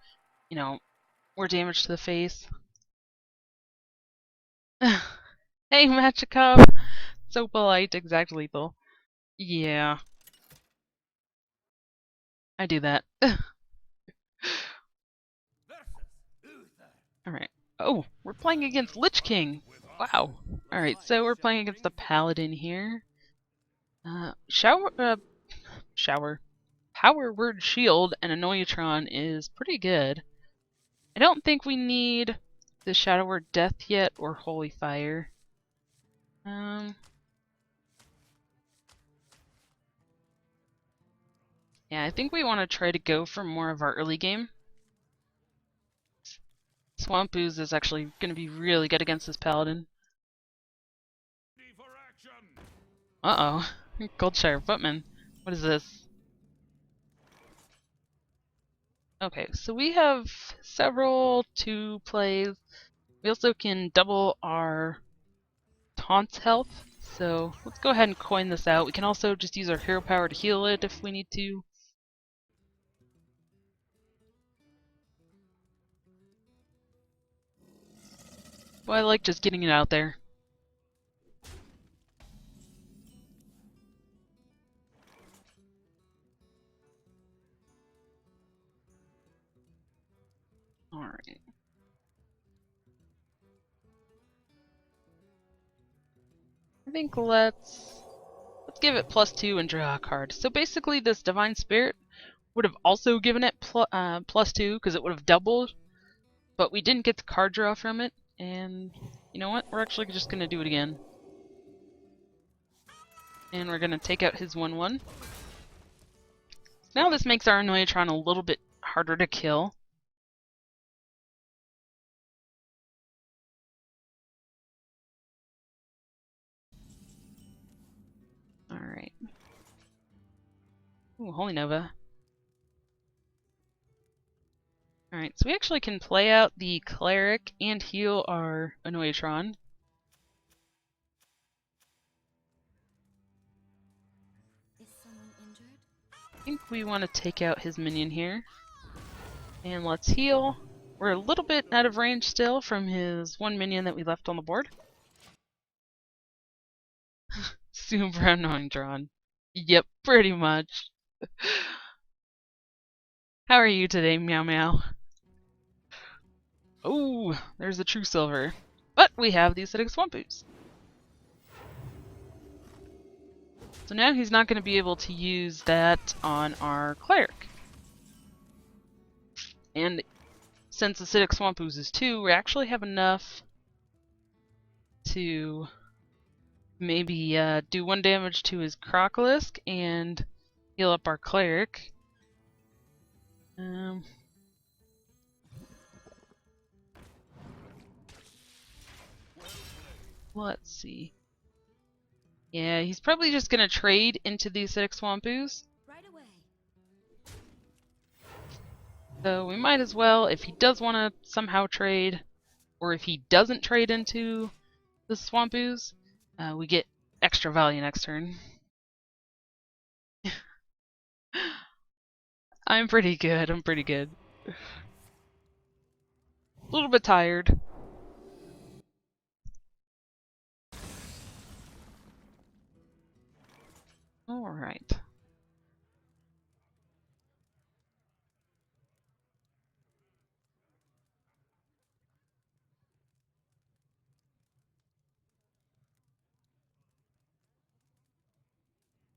more damage to the face. Hey, Machikov! So polite, exact lethal. Yeah. I do that. Alright. Oh, we're playing against Lich King! Wow. Alright, so we're playing against the Paladin here. Power Word Shield and Annoyatron is pretty good. I don't think we need the Shadow Word Death yet or Holy Fire. Yeah, I think we want to try to go for more of our early game. Swamp Ooze is actually going to be really good against this Paladin. Uh-oh. Goldshire Footman. What is this? Okay, so we have several to plays. We also can double our taunts health, so let's go ahead and coin this out. We can also just use our hero power to heal it if we need to. Well, I like just getting it out there. Alright. I think let's give it +2 and draw a card. So basically this Divine Spirit would have also given it +2 because it would have doubled, but we didn't get the card draw from it, and you know what? We're actually just going to do it again. And we're going to take out his 1/1. Now this makes our Annoyatron a little bit harder to kill. Alright. Ooh, Holy Nova. Alright, so we actually can play out the Cleric and heal our Annoyatron. Is someone injured? I think we want to take out his minion here. And let's heal. We're a little bit out of range still from his one minion that we left on the board. Super annoying drawn. Yep, pretty much. How are you today, Meow Meow? Oh, there's the true silver. But we have the Acidic Swamp Ooze. So now he's not going to be able to use that on our Cleric. And since Acidic Swamp Ooze is 2, we actually have enough to maybe do 1 damage to his Crocolisk and heal up our Cleric. Let's see. Yeah, he's probably just gonna trade into the Acidic Swamp Ooze. Right away. So we might as well, if he does want to somehow trade, or if he doesn't trade into the Swamp Ooze, we get extra value next turn. I'm pretty good, I'm pretty good. A little bit tired. Alright.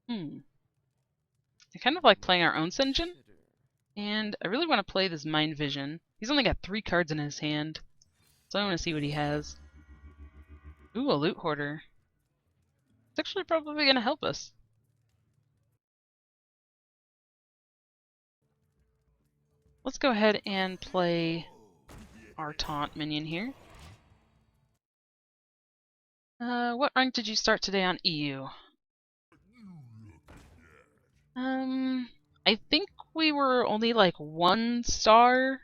I kind of like playing our own Sinjin. And I really want to play this Mind Vision. He's only got 3 cards in his hand, so I want to see what he has. Ooh, a Loot Hoarder. It's actually probably going to help us. Let's go ahead and play our Taunt minion here. What rank did you start today on EU? I think we were only like 1 star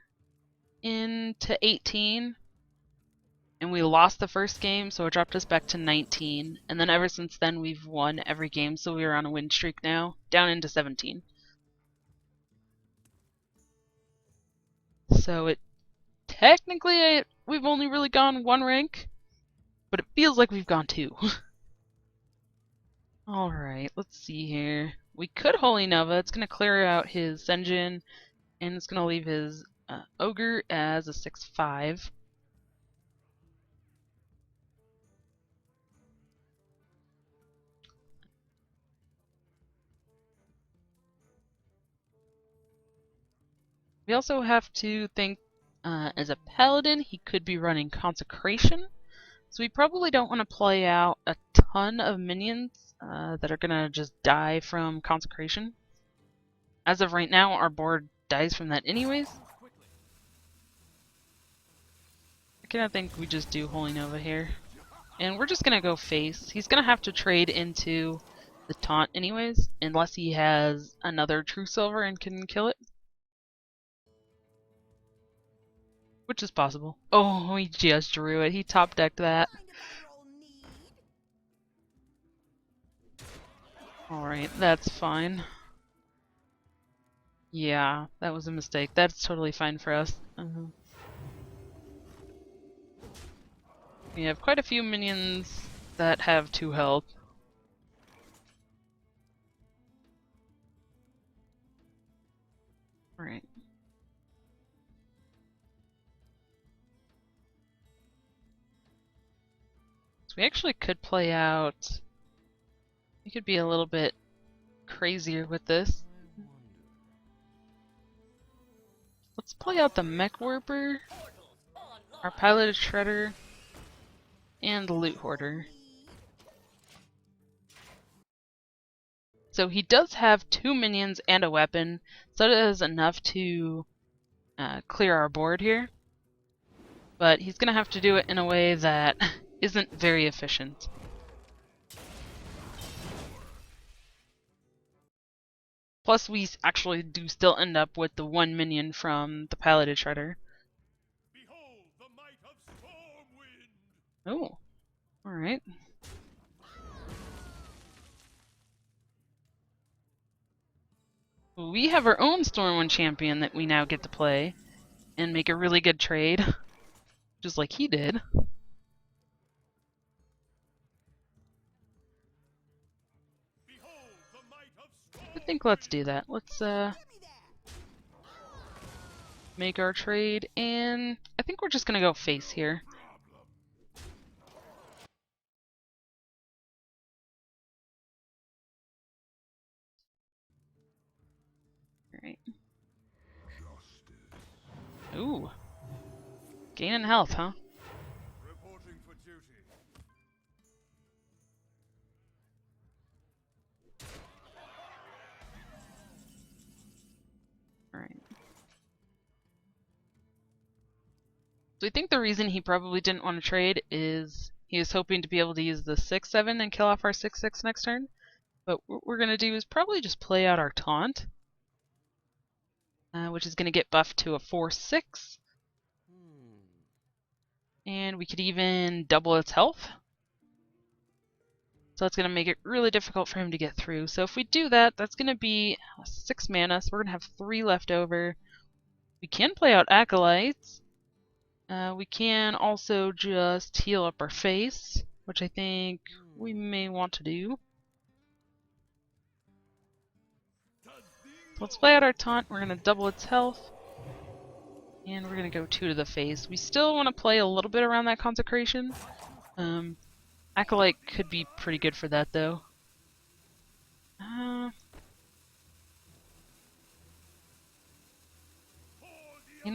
into 18, and we lost the first game, so it dropped us back to 19, and then ever since then we've won every game, so we're on a win streak now, down into 17. So technically we've only really gone 1 rank, but it feels like we've gone 2. Alright, let's see here. We could Holy Nova. It's going to clear out his Senjin, and it's going to leave his Ogre as a 6/5. We also have to think, as a Paladin, he could be running Consecration. So we probably don't want to play out a ton of minions that are going to just die from Consecration. As of right now, our board dies from that anyways. I kind of think we just do Holy Nova here. And we're just going to go face. He's going to have to trade into the Taunt anyways, unless he has another True Silver and can kill it. Which is possible. Oh, he just drew it. He top decked that. Alright, that's fine. Yeah, that was a mistake. That's totally fine for us. We have quite a few minions that have 2 health. Alright. So we actually could play out... We could be a little bit crazier with this. Let's play out the Mech Warper, our Piloted Shredder, and the Loot Hoarder. So he does have 2 minions and a weapon, so that is enough to clear our board here. But he's going to have to do it in a way that isn't very efficient. Plus, we actually do still end up with the 1 minion from the Piloted Shredder. Behold the might of Stormwind! Oh, alright. We have our own Stormwind champion that we now get to play and make a really good trade, just like he did. I think let's do that. Let's make our trade, and I think we're just gonna go face here. Alright. Ooh. Gaining health, huh? Reporting for duty. Alright. So I think the reason he probably didn't want to trade is he was hoping to be able to use the 6/7 and kill off our 6/6 next turn. But what we're going to do is probably just play out our Taunt, which is going to get buffed to a 4/6. And we could even double its health. So that's going to make it really difficult for him to get through. So if we do that, that's going to be 6 mana, so we're going to have 3 left over. We can play out Acolytes. We can also just heal up our face, which I think we may want to do. Let's play out our Taunt. We're going to double its health. And we're going to go 2 to the face. We still want to play a little bit around that Consecration. Acolyte could be pretty good for that, though.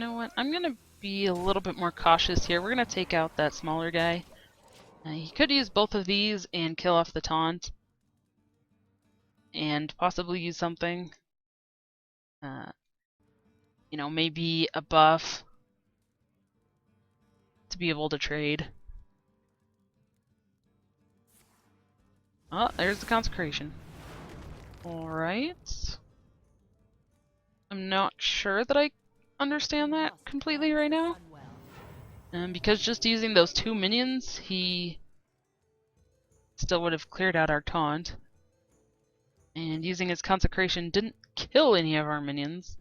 know what? I'm gonna be a little bit more cautious here. We're gonna take out that smaller guy. He could use both of these and kill off the taunt. And possibly use something. You know, maybe a buff to be able to trade. Oh, there's the consecration. Alright. I'm not sure that I understand that completely right now. Because just using those 2 minions, he still would have cleared out our taunt. And using his consecration didn't kill any of our minions.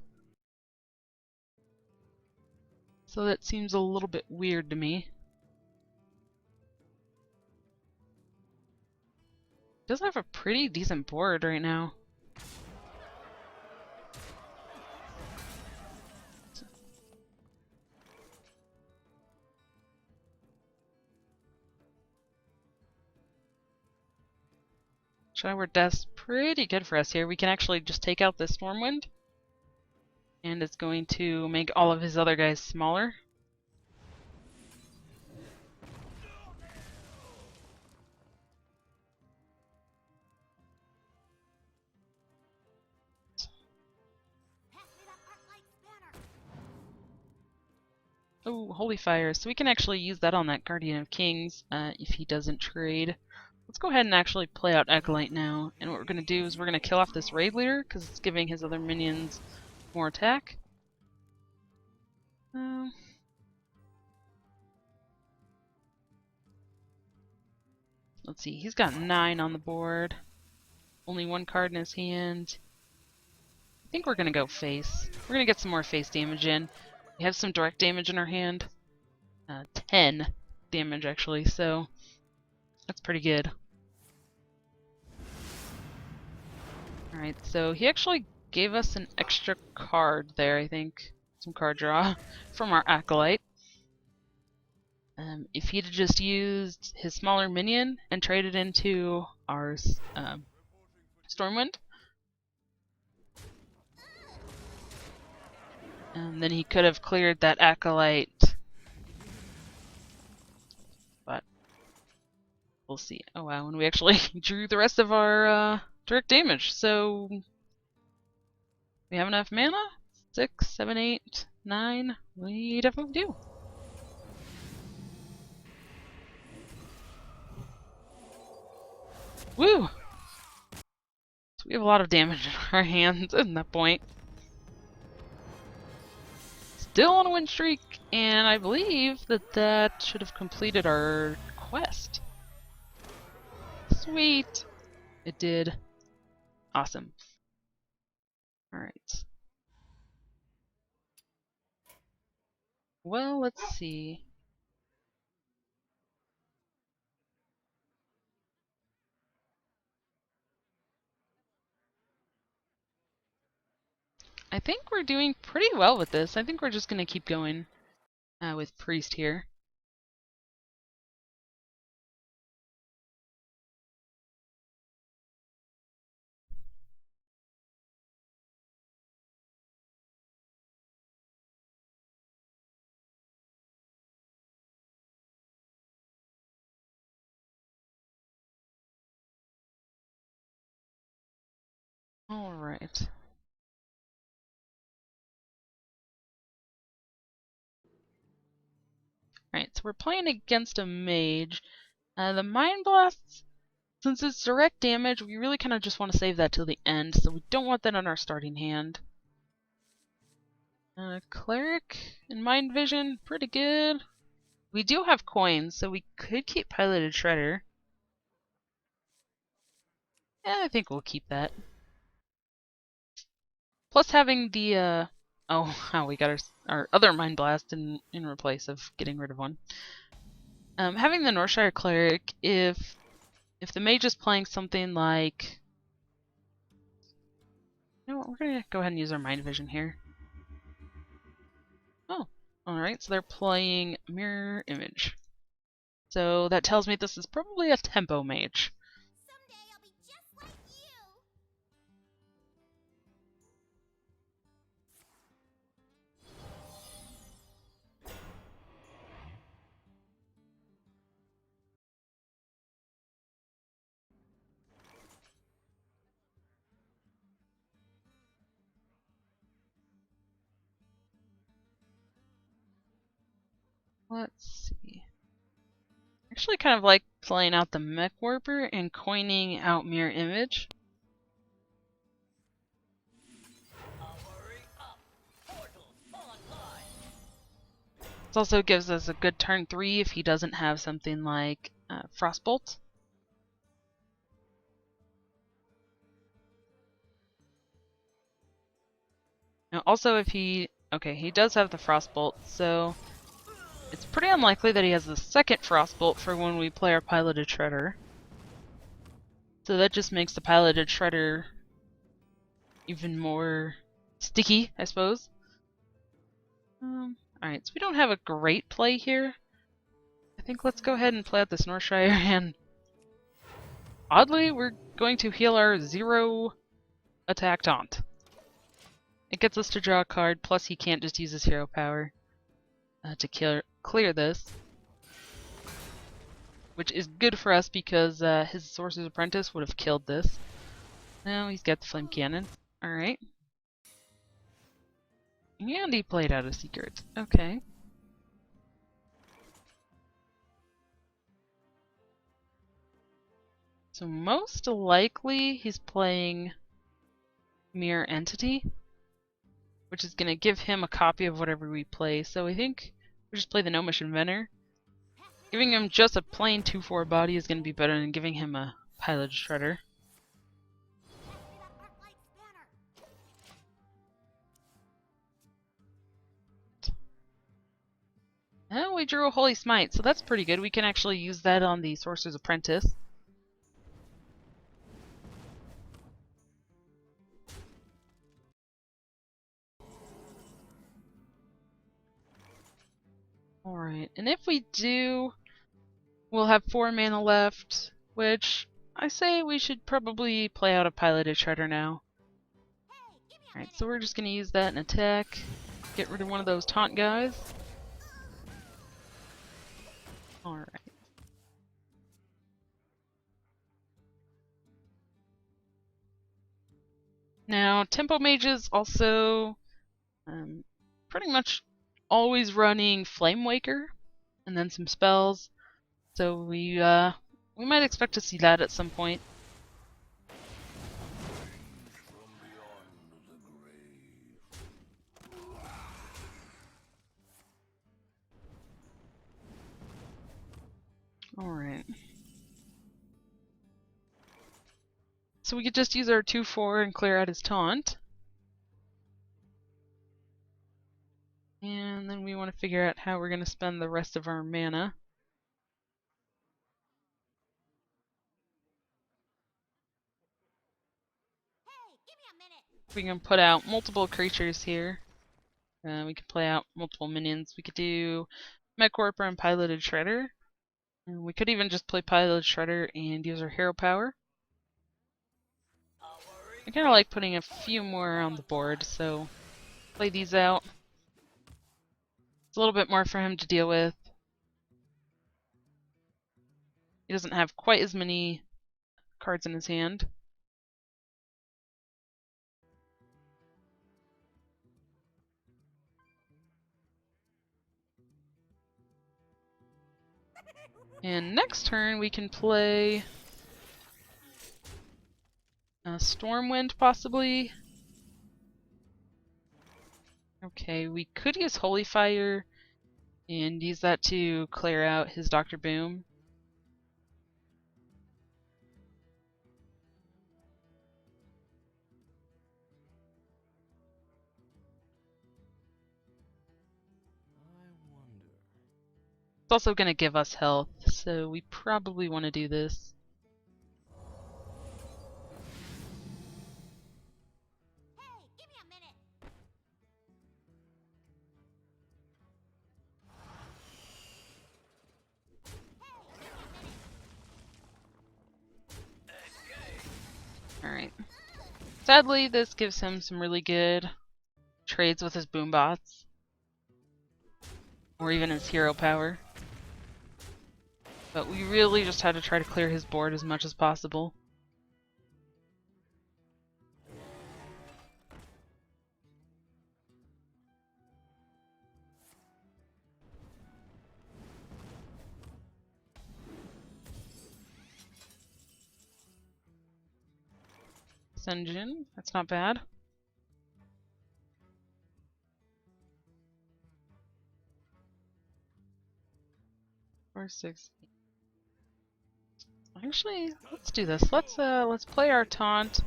So that seems a little bit weird to me. Does have a pretty decent board right now. Shadowward Death's pretty good for us here. We can actually just take out this Stormwind. And it's going to make all of his other guys smaller. Oh, Holy Fire. So we can actually use that on that Guardian of Kings if he doesn't trade. Let's go ahead and actually play out Acolyte now. And what we're going to do is we're going to kill off this Raid Leader because it's giving his other minions more attack. Let's see, he's got 9 on the board. Only 1 card in his hand. I think we're going to go face. We're going to get some more face damage in. We have some direct damage in our hand. 10 damage actually, so that's pretty good. Alright, so he actually gave us an extra card there, I think. Some card draw from our Acolyte. If he'd just used his smaller minion and traded into our Stormwind, then he could have cleared that Acolyte. But we'll see. Oh wow, and we actually drew the rest of our direct damage. So we have enough mana? 6, 7, 8, 9. We definitely do. Woo! So we have a lot of damage in our hands at that point. Still on a win streak, and I believe that that should have completed our quest. Sweet! It did. Awesome. Alright. Well, let's see. I think we're doing pretty well with this. I think we're just going to keep going with Priest here. Alright. Alright, so we're playing against a mage. The Mind Blasts, since it's direct damage, we really kind of just want to save that till the end, so we don't want that on our starting hand. Cleric and Mind Vision, pretty good. We do have coins, so we could keep Piloted Shredder. Yeah, I think we'll keep that. Plus having the, oh, we got our other Mind Blast in replace of getting rid of one. Having the Northshire Cleric, if the mage is playing something like... You know what, we're gonna go ahead and use our Mind Vision here. Oh, alright, so they're playing Mirror Image. So that tells me this is probably a tempo mage. Someday I'll be just like you. Let's see. Actually kind of like playing out the Mech Warper and coining out Mirror Image. This also gives us a good turn 3 if he doesn't have something like Frostbolt. Now also if he does have the Frostbolt, so it's pretty unlikely that he has the second Frostbolt for when we play our Piloted Shredder. So that just makes the Piloted Shredder even more sticky, I suppose. Alright, so we don't have a great play here. I think let's go ahead and play out this Northshire, and oddly, we're going to heal our 0 attack taunt. It gets us to draw a card, plus he can't just use his hero power to clear this. Which is good for us because his Sorcerer's Apprentice would have killed this. Now he's got the Flame Cannon. Alright. And he played out a secret. Okay. So most likely he's playing Mirror Entity, which is going to give him a copy of whatever we play. So I think we just play the Gnomish Inventor. Giving him just a plain 2/4 body is going to be better than giving him a Piloted Shredder. And we drew a Holy Smite, so that's pretty good. We can actually use that on the Sorcerer's Apprentice. Alright, and if we do, we'll have 4 mana left, which I say we should probably play out a Piloted Shredder now. Alright, so we're just going to use that in attack, get rid of one of those taunt guys. Alright. Now, Tempo Mages also pretty much always running Flame Waker and then some spells. So we might expect to see that at some point. Alright. So we could just use our 2/4 and clear out his taunt. And then we want to figure out how we're going to spend the rest of our mana. We can put out multiple creatures here. We can play out multiple minions. We could do Mech Warper and Piloted Shredder. And we could even just play Piloted Shredder and use our hero power. I kind of like putting a few more on the board, so play these out. It's a little bit more for him to deal with. He doesn't have quite as many cards in his hand. And next turn we can play Stormwind, possibly. Okay, we could use Holy Fire and use that to clear out his Dr. Boom. It's also going to give us health, so we probably want to do this. Alright. Sadly, this gives him some really good trades with his Boombots. Or even his hero power. But we really just had to try to clear his board as much as possible. Senjin. That's not bad. Four, six. Actually, let's do this. Let's play our taunt.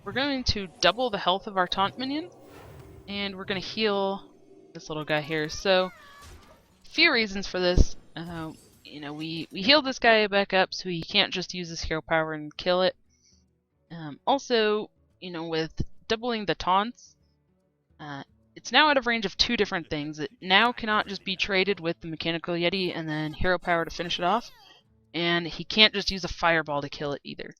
We're going to double the health of our taunt minion, and we're going to heal this little guy here. So, a few reasons for this. You know, we healed this guy back up, so he can't just use his hero power and kill it. Also, you know, with doubling the taunts, it's now out of range of two different things. It now cannot just be traded with the Mechanical Yeti and then hero power to finish it off, and he can't just use a fireball to kill it either.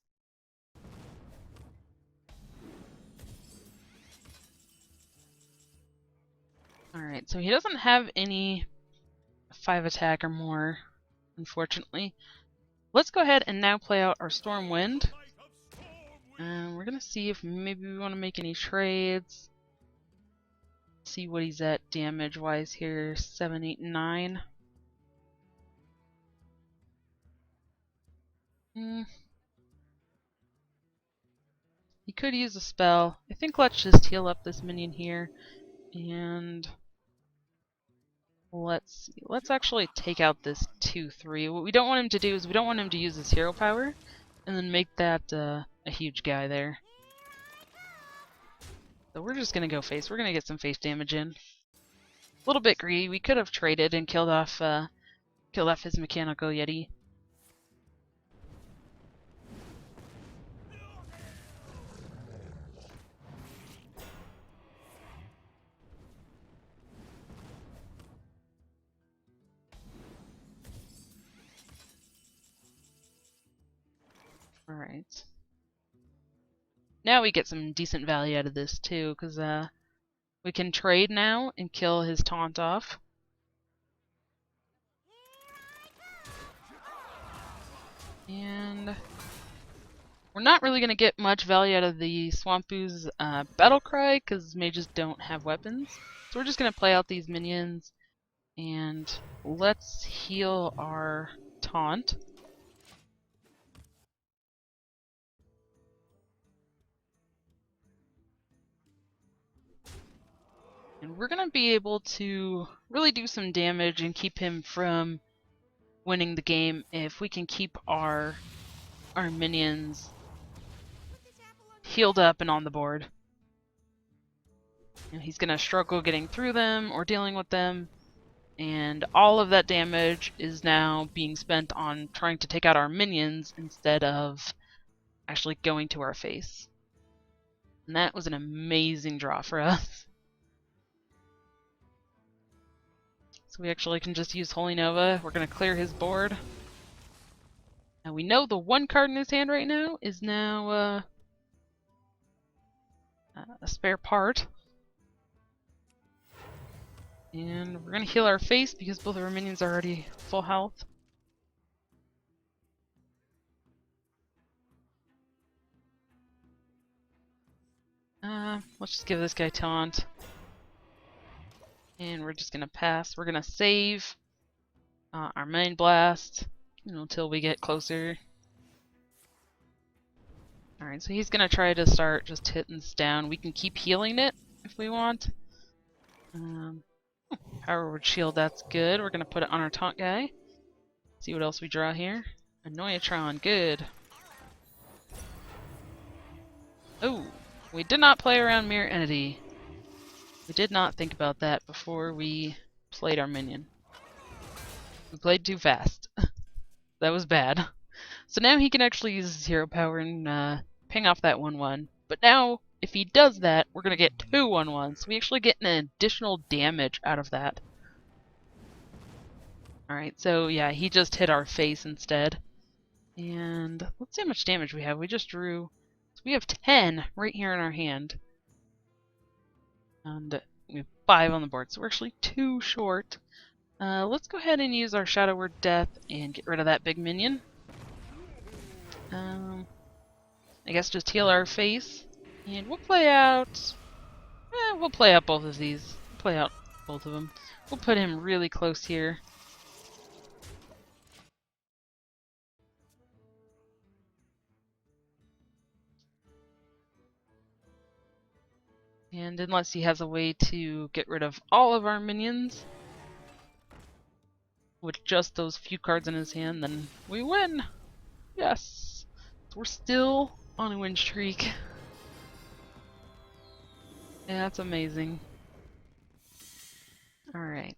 Alright, so he doesn't have any 5 attack or more, unfortunately. Let's go ahead and now play out our Stormwind. We're gonna see if maybe we want to make any trades. See what he's at damage-wise here. 7, 8, 9. He could use a spell. I think let's just heal up this minion here. And let's see. Let's actually take out this 2-3. What we don't want him to do is we don't want him to use his hero power and then make that a huge guy there. So we're just gonna go face. We're gonna get some face damage in. A little bit greedy. We could have traded and killed off his Mechanical Yeti. Alright. Now we get some decent value out of this too, because we can trade now and kill his taunt off. And we're not really going to get much value out of the Swampu's battle cry, because mages don't have weapons. So we're just going to play out these minions, and let's heal our taunt. And we're going to be able to really do some damage and keep him from winning the game if we can keep our minions healed up and on the board. And he's going to struggle getting through them or dealing with them, and all of that damage is now being spent on trying to take out our minions instead of actually going to our face. And that was an amazing draw for us. So we actually can just use Holy Nova. We're going to clear his board. And we know the one card in his hand right now is now a spare part. And we're going to heal our face because both of our minions are already full health. Let's just give this guy taunt. And we're just going to pass. We're going to save our main blast, you know, until we get closer. Alright, so he's going to try to start just hitting this down. We can keep healing it if we want. Power Word Shield, that's good. We're going to put it on our taunt guy. See what else we draw here. Annoyatron, good. Oh, we did not play around Mirror Entity. We did not think about that before we played our minion. We played too fast. That was bad. So now he can actually use his hero power and ping off that 1-1. But now, if he does that, we're going to get 2 1-1s. So we actually get an additional damage out of that. Alright, so yeah, he just hit our face instead. And let's see how much damage we have. We just drew... So we have 10 right here in our hand. And we have 5 on the board, so we're actually 2 short. Let's go ahead and use our Shadow Word Death and get rid of that big minion. I guess just heal our face. And we'll play out... we'll play out both of these. Play out both of them. We'll put him really close here. And unless he has a way to get rid of all of our minions with just those few cards in his hand, then we win! Yes! We're still on a win streak. Yeah, that's amazing. Alright.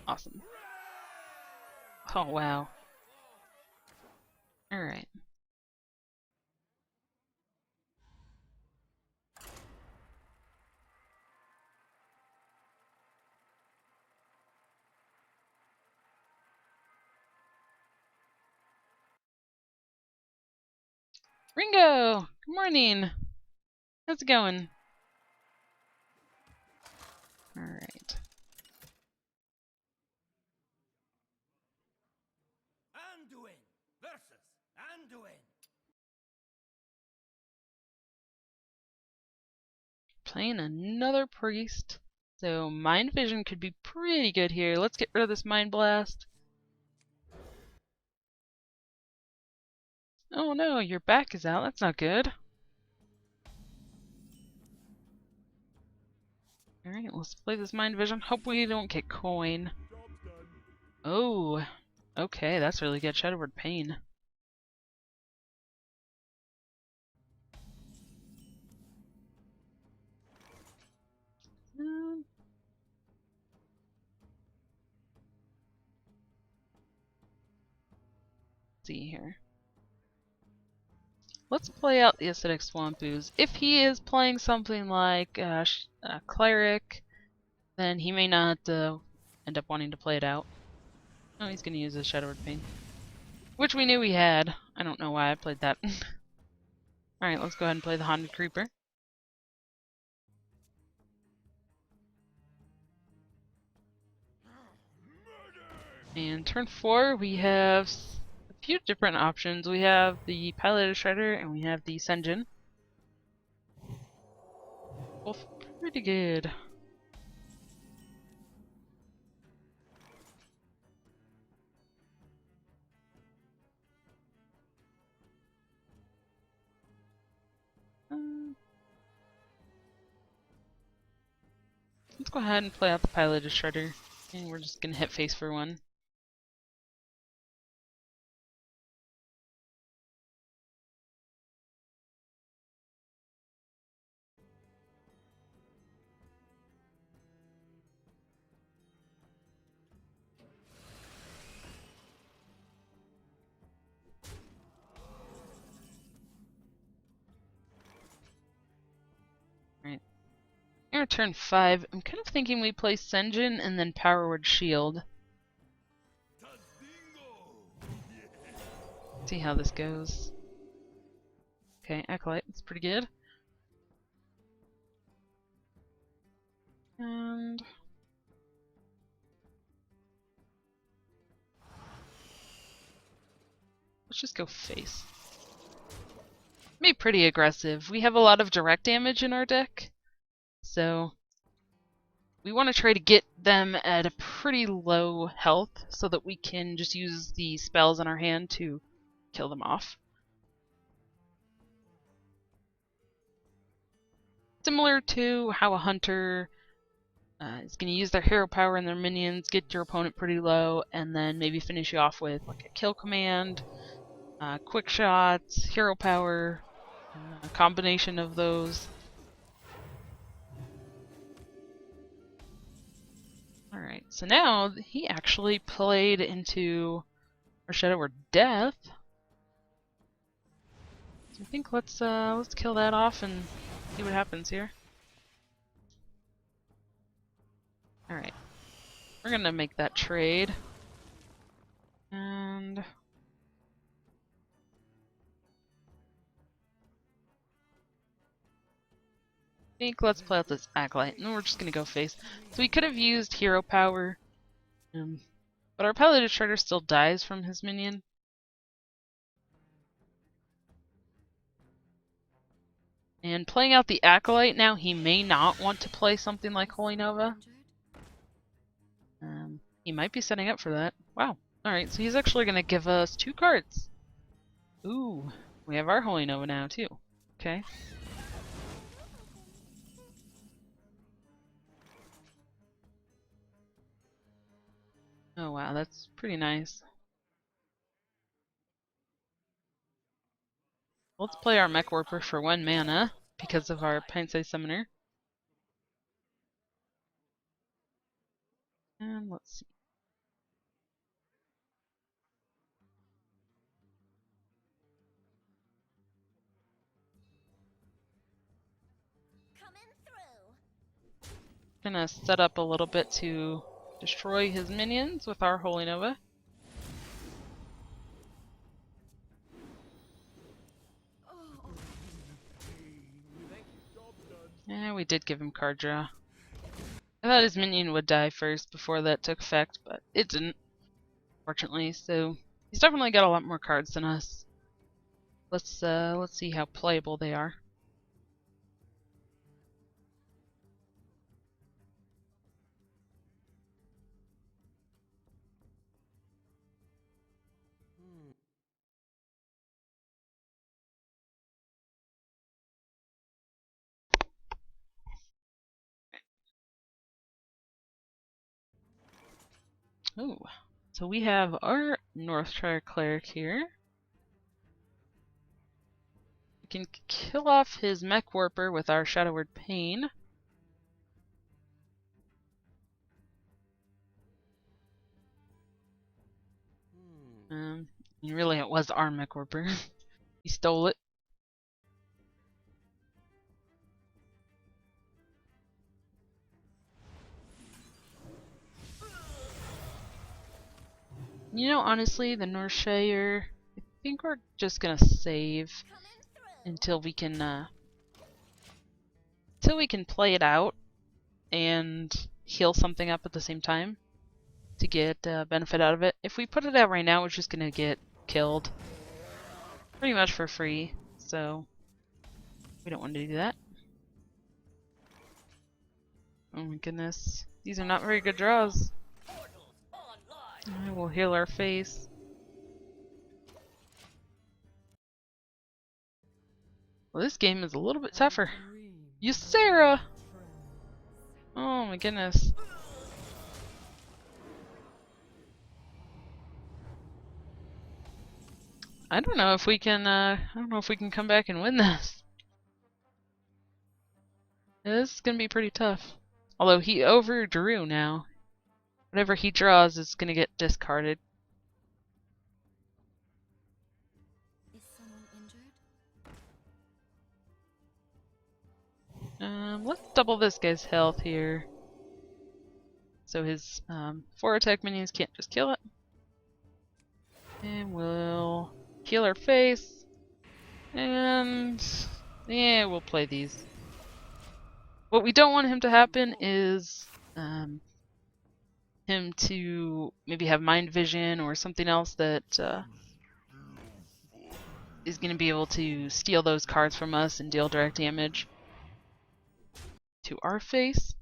Awesome. Oh, wow. Alright. Ringo! Good morning! How's it going? Alright. Anduin versus Anduin. Playing another priest. So Mind Vision could be pretty good here. Let's get rid of this Mind Blast. Oh no, your back is out. That's not good. Alright, let's play this Mind Vision. Hope we don't get coin. Oh, okay, that's really good. Shadowward Pain. Let's see here. Let's play out the Acidic Swamp Ooze. If he is playing something like Cleric, then he may not end up wanting to play it out. Oh, he's going to use his Shadowward Pain. Which we knew he had. I don't know why I played that. Alright, let's go ahead and play the Haunted Creeper. And turn 4, we have a few different options. We have the Piloted Shredder and we have the Senjin. Both pretty good. Let's go ahead and play out the Piloted Shredder. And we're just gonna hit face for one. Our turn 5, I'm kind of thinking we play Senjin and then Power Word Shield. See how this goes. Okay, Acolyte, that's pretty good. And let's just go face. Be pretty aggressive. We have a lot of direct damage in our deck. So we want to try to get them at a pretty low health so that we can just use the spells in our hand to kill them off. Similar to how a hunter is going to use their hero power and their minions, get your opponent pretty low, and then maybe finish you off with like a kill command, quick shots, hero power, a combination of those. Alright, so now he actually played into our Shadow Word Death. So I think let's kill that off and see what happens here. Alright. We're gonna make that trade. And I think let's play out this Acolyte, and then we're just gonna go face. So we could have used hero power, but our Piloted Shredder still dies from his minion. And playing out the Acolyte now, he may not want to play something like Holy Nova. He might be setting up for that. Wow. Alright, so he's actually gonna give us 2 cards. Ooh. We have our Holy Nova now, too. Okay. Oh wow, that's pretty nice. Let's play our Mech Warper for 1 mana because of our Pint-Sized Summoner. And let's see. Coming through. Gonna set up a little bit to destroy his minions with our Holy Nova. And we did give him card draw. I thought his minion would die first before that took effect, but it didn't, fortunately. So he's definitely got a lot more cards than us. Let's see how playable they are. Oh, so we have our Northshire Cleric here. We can kill off his Mech Warper with our Shadow Word Pain. Really it was our Mech Warper. He stole it. You know, honestly, the Northshire, I think we're just gonna save until we can play it out and heal something up at the same time to get benefit out of it. If we put it out right now, we're just gonna get killed pretty much for free, so we don't want to do that. Oh my goodness, these are not very good draws. We'll heal our face. Well, this game is a little bit tougher. Ysera! Oh my goodness. I don't know if we can come back and win this. This is gonna be pretty tough. Although he overdrew now. Whatever he draws is gonna get discarded. Is someone injured? Let's double this guy's health here. So his 4 attack minions can't just kill it. And we'll heal our face. And yeah, we'll play these. What we don't want him to happen is him to maybe have mind vision or something else that is going to be able to steal those cards from us and deal direct damage to our face.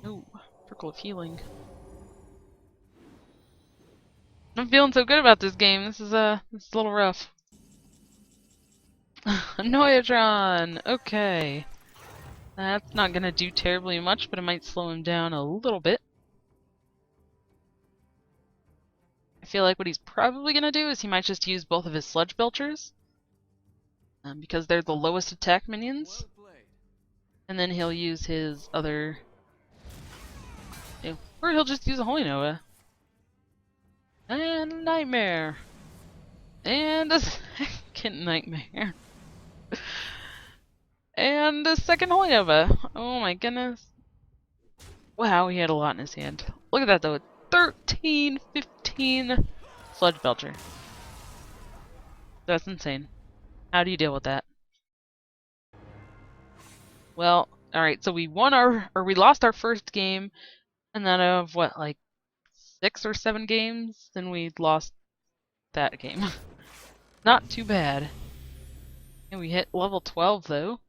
Oh, Prickle of Healing. I'm feeling so good about this game. This is a little rough. Noyatron! Okay. That's not gonna do terribly much, but it might slow him down a little bit. I feel like what he's probably gonna do is he might just use both of his Sludge Belchers. Because they're the lowest attack minions. And then he'll use his other... or he'll just use a Holy Nova. And a Nightmare. And a second Nightmare. And a second Holy Nova. Oh my goodness. Wow, he had a lot in his hand. Look at that though. 13, 15 Sludge Belcher. That's insane. How do you deal with that? Well, alright, so we lost our first game, and then of what, like 6 or 7 games, then we lost that game. Not too bad. And we hit level 12 though.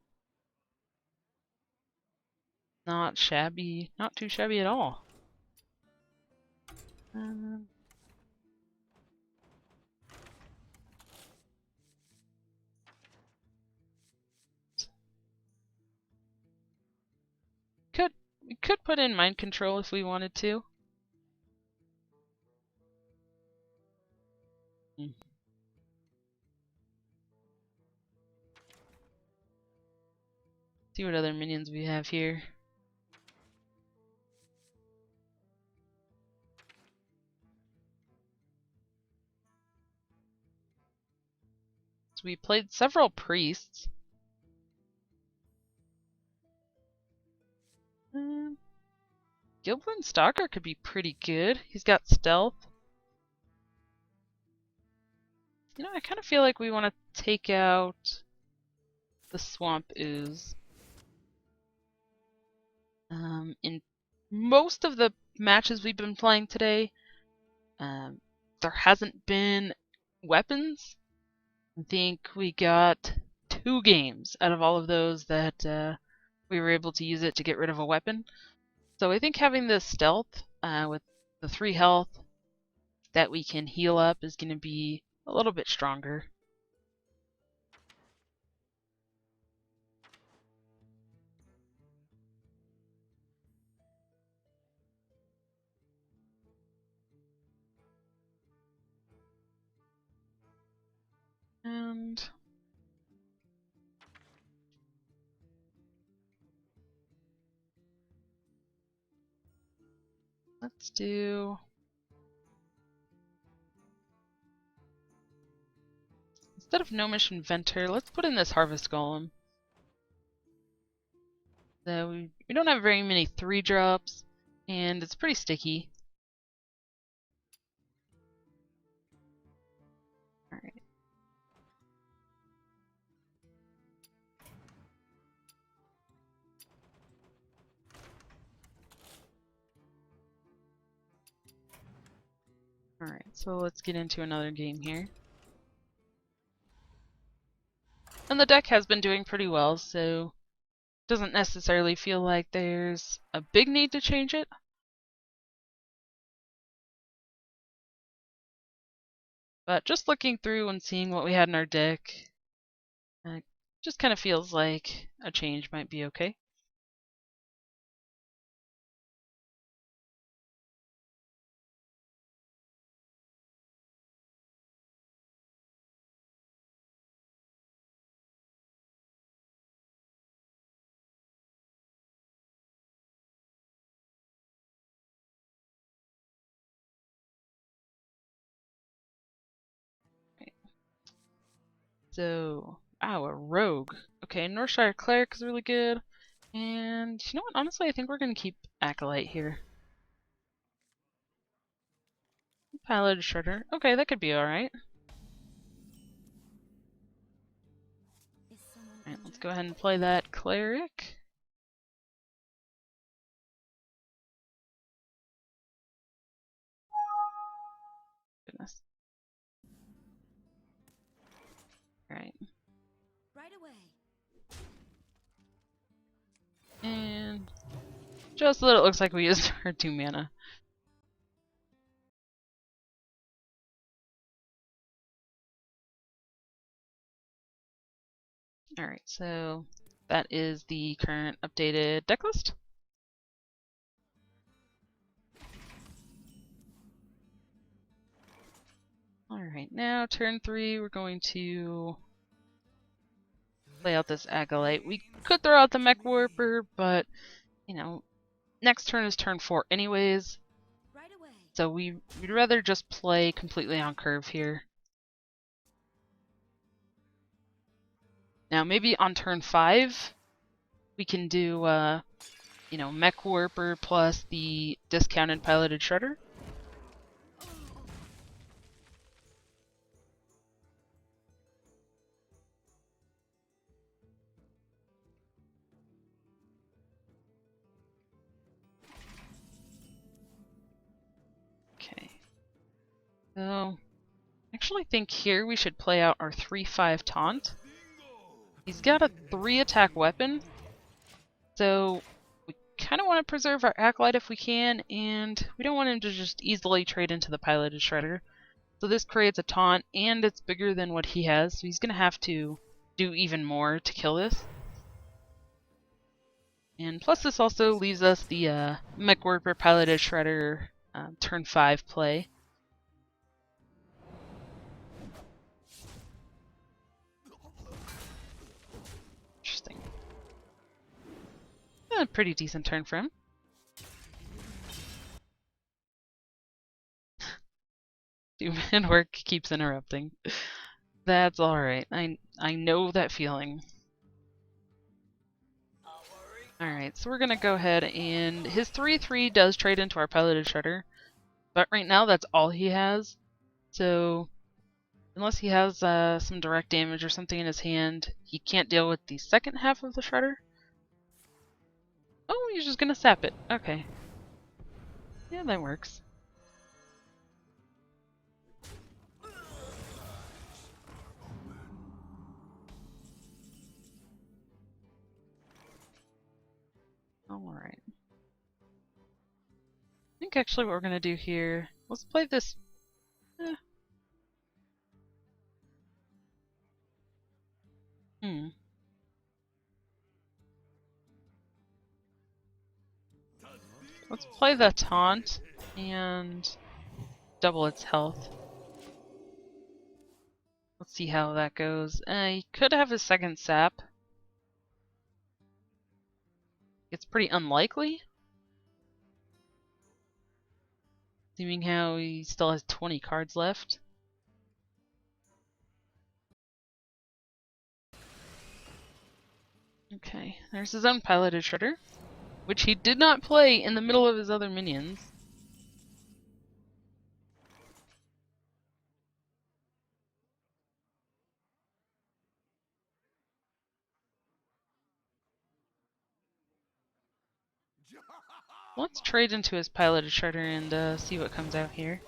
Not shabby, not too shabby at all. We could put in mind control if we wanted to. See what other minions we have here. So we played several priests. Gilblin Stalker could be pretty good. He's got stealth. You know, I kind of feel like we want to take out the Swamp Ooze. In most of the matches we've been playing today, there hasn't been weapons. I think we got 2 games out of all of those that we were able to use it to get rid of a weapon. So I think having this stealth with the 3 health that we can heal up is going to be a little bit stronger. And let's do... Instead of Gnomish Inventor, let's put in this Harvest Golem. So we don't have very many 3-drops, and it's pretty sticky. Alright. Alright, so let's get into another game here. And the deck has been doing pretty well, so it doesn't necessarily feel like there's a big need to change it. But just looking through and seeing what we had in our deck, just kind of feels like a change might be okay. So, a rogue. Okay, Northshire Cleric is really good. And you know what? Honestly, I think we're going to keep Acolyte here. Piloted Shredder. Okay, that could be alright. Alright, let's go ahead and play that Cleric. Goodness. Alright. Right away. And just so that it looks like we used our 2 mana. Alright, so that is the current updated deck list. Alright, now turn 3, we're going to play out this Acolyte. We could throw out the Mech Warper, but, you know, next turn is turn 4 anyways. Right away. So we'd rather just play completely on curve here. Now maybe on turn 5, we can do, you know, Mech Warper plus the discounted Piloted Shredder. Okay. So, I actually think here we should play out our 3/5 taunt. He's got a 3-attack weapon, so we kind of want to preserve our Acolyte if we can, and we don't want him to just easily trade into the Piloted Shredder. So this creates a taunt, and it's bigger than what he has, so he's going to have to do even more to kill this. And plus this also leaves us the Mech Warper Piloted Shredder turn 5 play. Interesting. A pretty decent turn for him. Two-man work keeps interrupting. That's alright. I know that feeling. Alright, so we're gonna go ahead and his 3/3 does trade into our Piloted Shredder. But right now that's all he has. So unless he has some direct damage or something in his hand, he can't deal with the second half of the Shredder. Oh, he's just gonna sap it. Okay. Yeah, that works. Alright. I think actually what we're gonna do here, let's play this. Let's play the taunt and double its health. Let's see how that goes. He could have his second sap. It's pretty unlikely. Seeming how he still has 20 cards left. Okay, there's his own Piloted Shredder, which he did not play in the middle of his other minions. Let's trade into his Piloted Shredder and see what comes out here.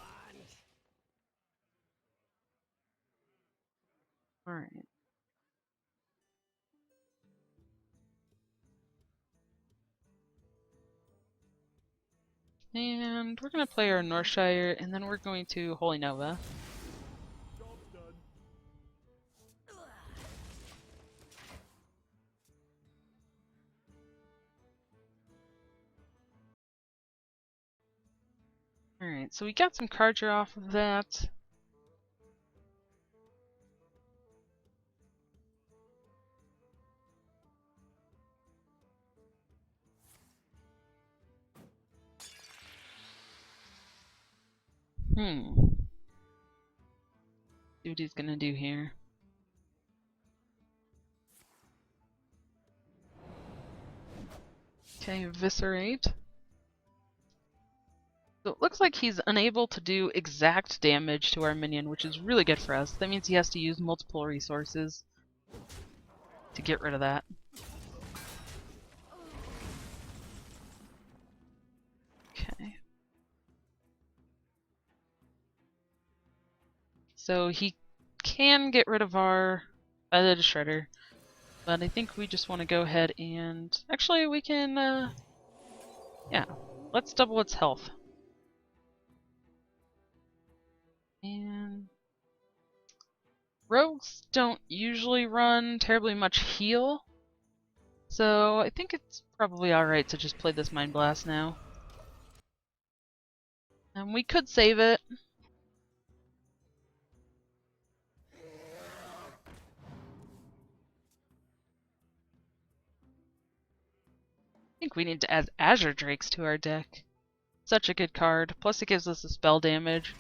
Alright. And we're going to play our Northshire, and then we're going to Holy Nova. Alright, so we got some card draw off of that. See what he's gonna do here. Okay, Eviscerate. So it looks like he's unable to do exact damage to our minion, which is really good for us. That means he has to use multiple resources to get rid of that. Okay. So he can get rid of our Piloted Shredder, but I think we just want to go ahead and... Actually, we can, yeah, let's double its health. And rogues don't usually run terribly much heal, so I think it's probably alright to just play this Mind Blast now. And we could save it. I think we need to add Azure Drakes to our deck. Such a good card, plus it gives us a spell damage.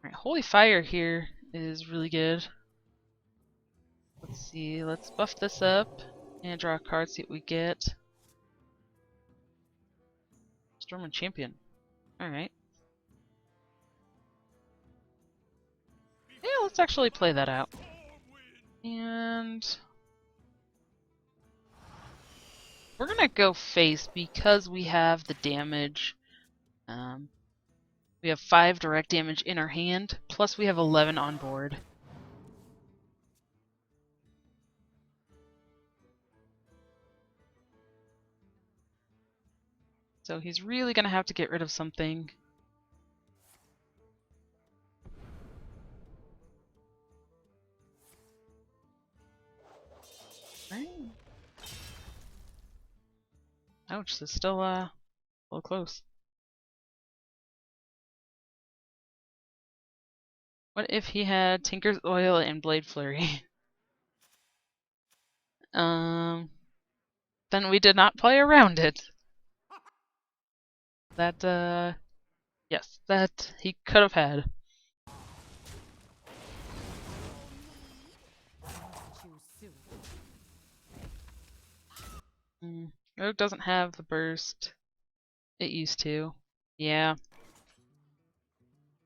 Alright, Holy Fire here is really good. Let's see, let's buff this up and draw a card, see what we get. Stormwind Champion. Alright. Yeah, let's actually play that out. And we're gonna go face because we have the damage. We have 5 direct damage in our hand, plus we have 11 on board. So he's really gonna have to get rid of something. Ouch, this is still a little close. What if he had Tinker's Oil and Blade Flurry? Then we did not play around it. That, yes, that he could have had. Rogue doesn't have the burst it used to. Yeah.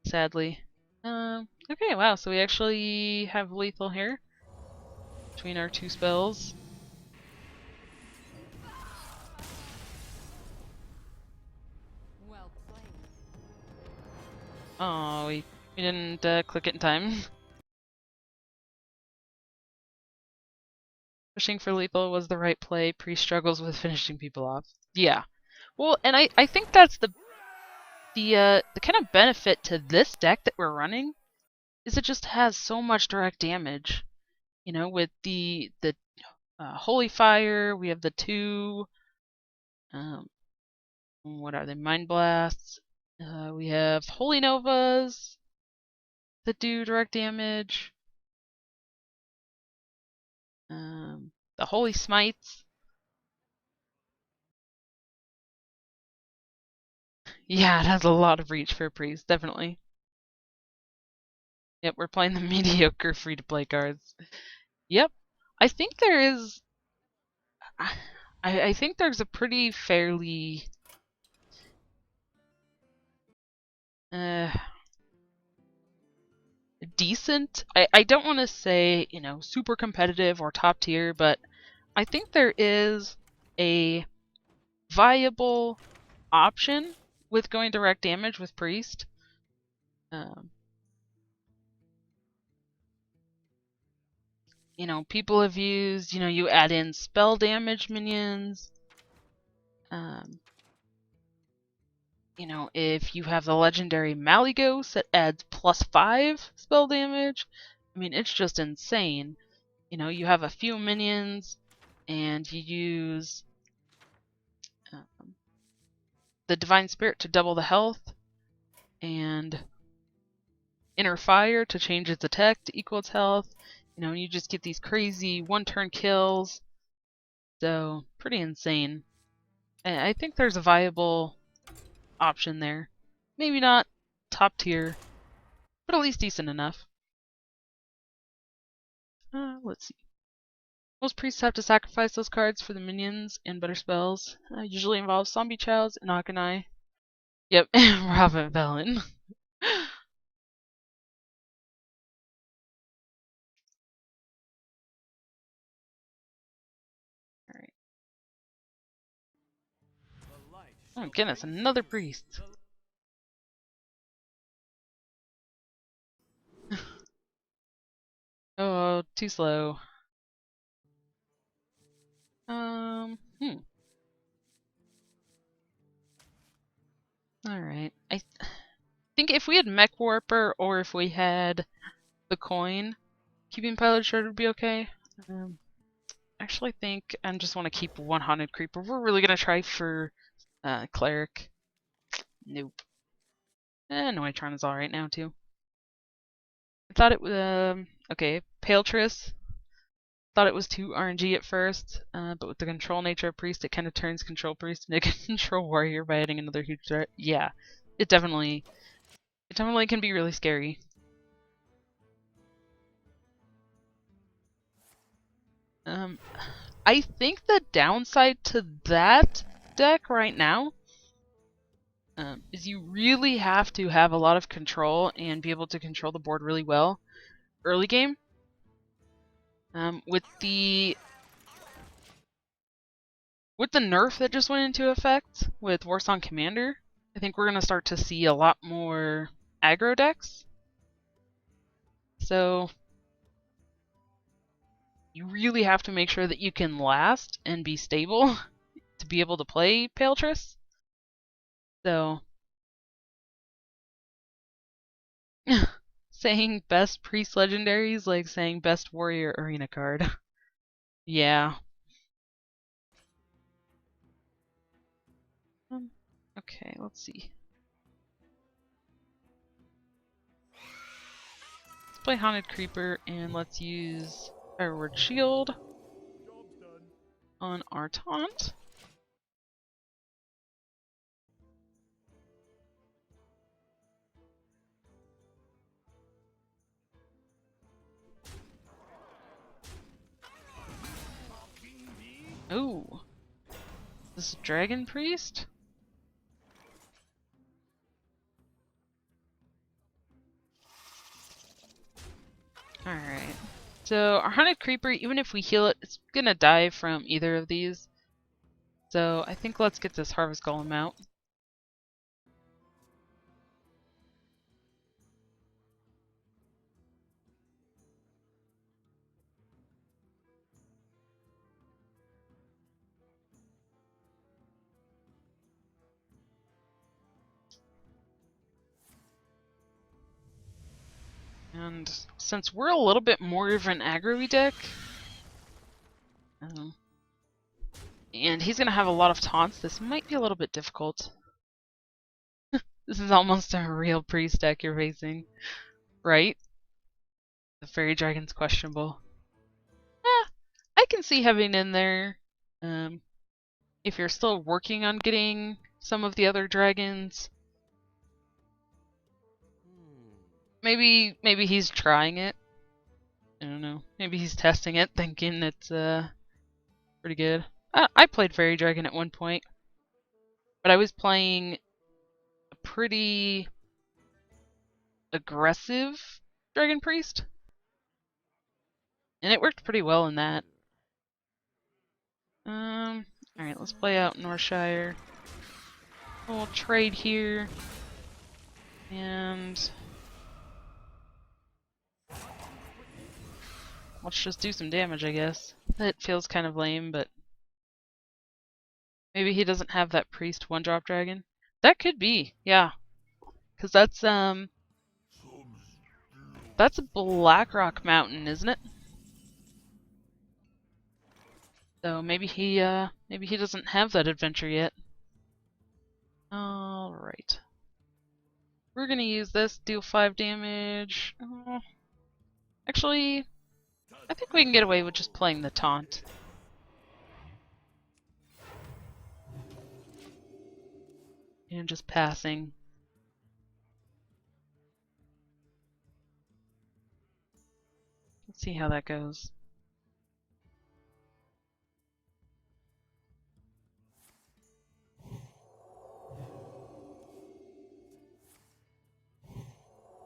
Sadly. Okay, wow, so we actually have lethal here between our two spells. Well played. Oh, we didn't click it in time. Pushing for lethal was the right play. Priest struggles with finishing people off. Yeah. Well, and I think that's the kind of benefit to this deck that we're running is it just has so much direct damage. You know, with the Holy Fire, we have the two what are they? Mind Blasts. We have Holy Novas that do direct damage. The Holy Smites. Yeah, it has a lot of reach for a priest, definitely. Yep, we're playing the mediocre free-to-play cards. Yep. I think there is... I think there's a pretty fairly... decent... I don't want to say, you know, super competitive or top tier, but I think there is a viable option with going direct damage with Priest. You know, people have used, you know, you add in spell damage minions. You know, if you have the legendary Malygos that adds +5 spell damage, I mean, it's just insane. You know, you have a few minions, and you use the Divine Spirit to double the health, and Inner Fire to change its attack to equal its health. You know, you just get these crazy one-turn kills. So, pretty insane. And I think there's a viable option there. Maybe not top tier, but at least decent enough. Let's see. Most priests have to sacrifice those cards for the minions and better spells. Usually involves Zombie Childs and Akanai. Yep, Robin Velen. Alright. The light Oh shall goodness, bring another forth priest. Oh, too slow. Alright. I think if we had Mech Warper or if we had the coin, keeping Pilot Shard would be okay. Actually think I just want to keep one Haunted Creeper. We're really gonna try for Cleric. Nope. Noitron is alright now too. I thought it was okay, Paletriss. Thought it was too RNG at first, but with the control nature of Priest, it kind of turns Control Priest into a Control Warrior by adding another huge threat. Yeah, it definitely can be really scary. I think the downside to that deck right now is you really have to have a lot of control and be able to control the board really well early game. With the nerf that just went into effect with Warsong Commander, I think we're going to start to see a lot more aggro decks. So you really have to make sure that you can last and be stable to be able to play Paletriss. So saying best priest legendaries like saying best warrior arena card. Yeah. Okay, let's see. Let's play Haunted Creeper and let's use Fireward Shield on our taunt. Ooh. This is Dragon Priest? Alright. So our Haunted Creeper, even if we heal it, it's gonna die from either of these. So I think let's get this Harvest Golem out. And since we're a little bit more of an aggro-y deck, and he's gonna have a lot of taunts, this might be a little bit difficult. This is almost a real priest deck you're facing, right? The Fairy Dragon's questionable. I can see having in there, if you're still working on getting some of the other dragons. Maybe he's trying it. I don't know. Maybe he's testing it, thinking it's pretty good. I played Fairy Dragon at one point, but I was playing a pretty aggressive Dragon Priest, and it worked pretty well in that. Alright, let's play out Northshire. We'll trade here, and let's just do some damage, I guess. That feels kind of lame, but maybe he doesn't have that priest one-drop dragon. That could be, yeah. Cause that's a Blackrock Mountain, isn't it? So maybe he doesn't have that adventure yet. Alright. We're gonna use this, deal 5 damage. Actually, I think we can get away with just playing the taunt. And just passing. Let's see how that goes.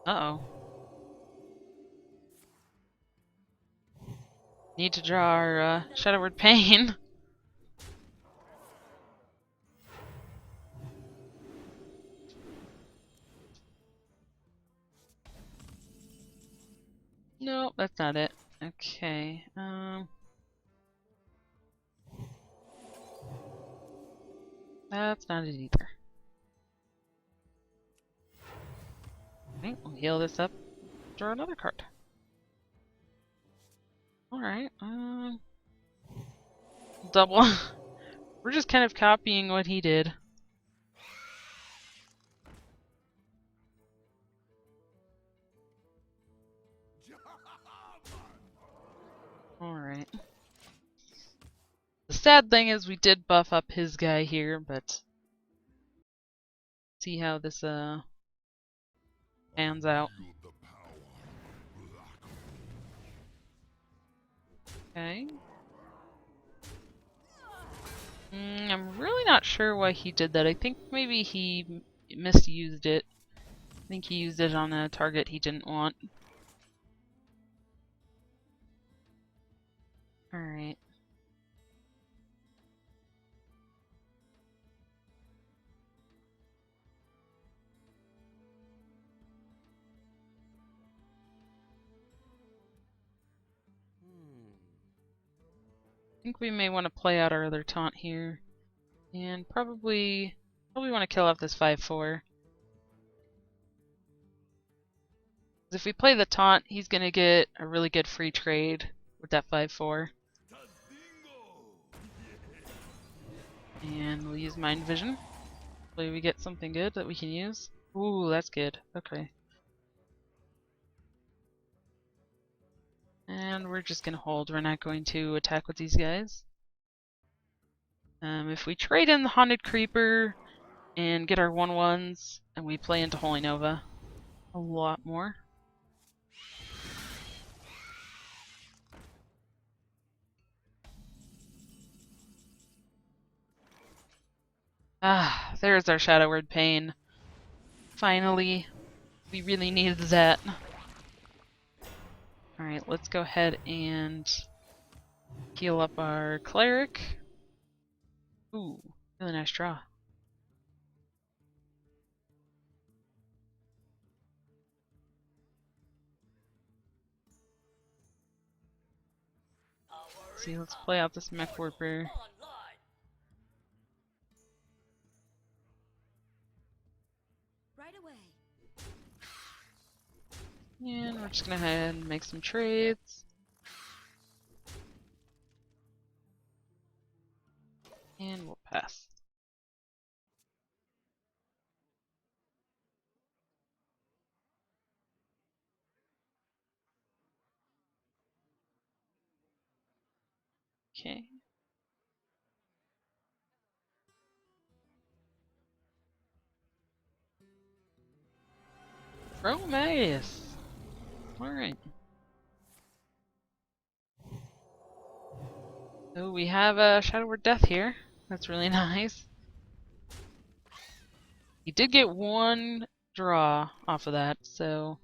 Uh-oh. Need to draw our Shadowward Pain. No, that's not it. Okay, that's not it either. Okay, we'll heal this up. Draw another card. Alright, double. We're just kind of copying what he did. Alright. The sad thing is we did buff up his guy here, but see how this pans out. Okay. I'm really not sure why he did that. I think maybe he misused it. I think he used it on a target he didn't want. Alright. I think we may want to play out our other taunt here. And probably want to kill off this 5/4. Because if we play the taunt, he's going to get a really good free trade with that 5/4. And we'll use Mind Vision. Hopefully we get something good that we can use. Ooh, that's good. Okay. And we're just gonna hold. We're not going to attack with these guys. If we trade in the Haunted Creeper and get our 1/1s, and we play into Holy Nova a lot more. Ah, there's our Shadow Word Pain. Finally. We really needed that. Alright, let's go ahead and heal up our Cleric. Ooh, really nice draw. See, let's play out this Mech Warper. Right away. And we're just gonna go ahead and make some trades. And we'll pass. Okay. Prometheus! Alright. So we have a Shadow Word Death here. That's really nice. He did get one draw off of that, so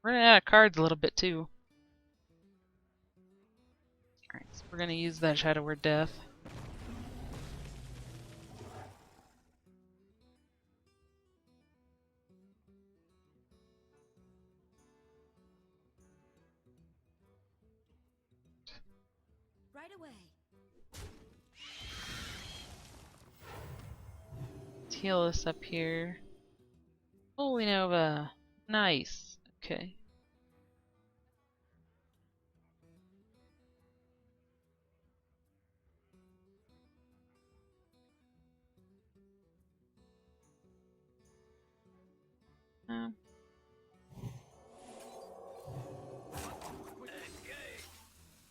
we're running out of cards a little bit too. Alright, so we're gonna use that Shadow Word Death. Right away. Let's heal this up here. Holy Nova! Nice. Okay.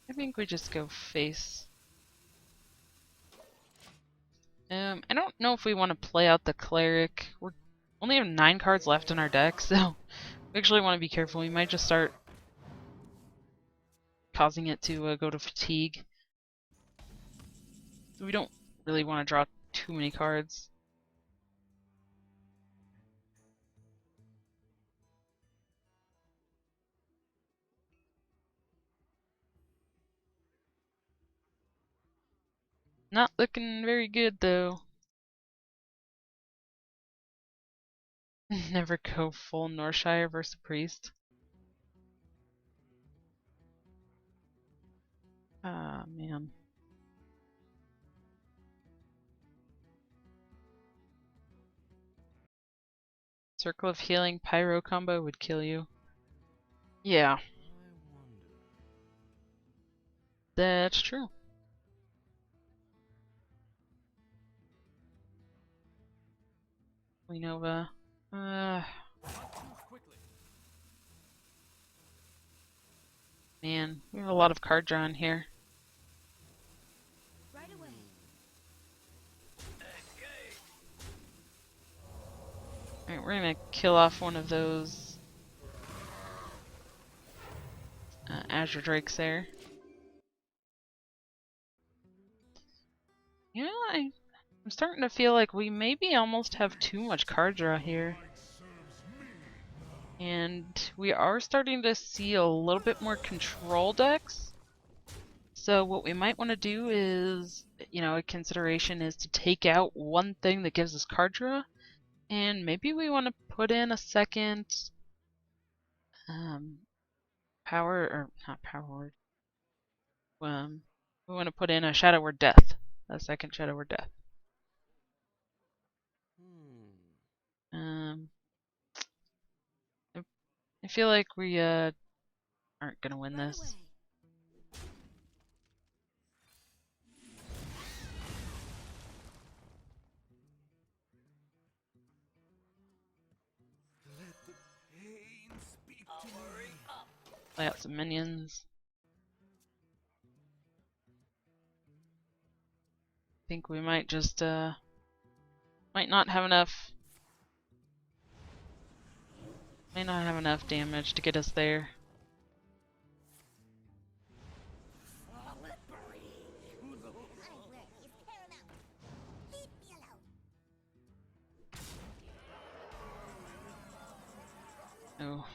I think we just go face. I don't know if we want to play out the Cleric. We only have 9 cards left in our deck, so we actually want to be careful. We might just start causing it to go to fatigue. We don't really want to draw too many cards. Not looking very good though. Never go full Northshire versus Priest. Ah, man. Circle of Healing Pyro combo would kill you. Yeah, that's true. Nova. Man, we have a lot of card draw in here. Right away. Alright, we're gonna kill off one of those Azure Drakes there. Yeah, I'm starting to feel like we maybe almost have too much card draw here. And we are starting to see a little bit more control decks. So what we might want to do is, a consideration is to take out one thing that gives us card draw. And maybe we want to put in a second power, or not power word. We want to put in a Shadow Word Death. A second Shadow Word Death. I feel like we aren't gonna win Right this. away. Play out some minions. Think we might just might not have enough damage to get us there. Oh.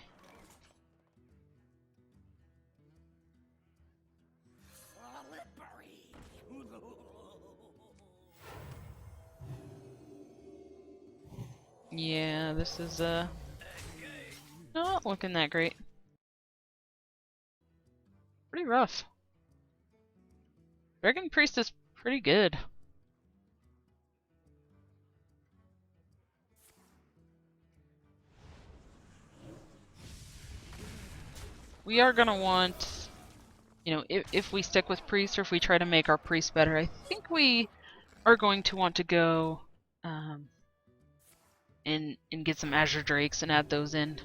Yeah, this is not looking that great. Pretty rough. Dragon Priest is pretty good. We are gonna want, you know, if we stick with Priest or if we try to make our Priest better, I think we are going to want to go and get some Azure Drakes and add those in.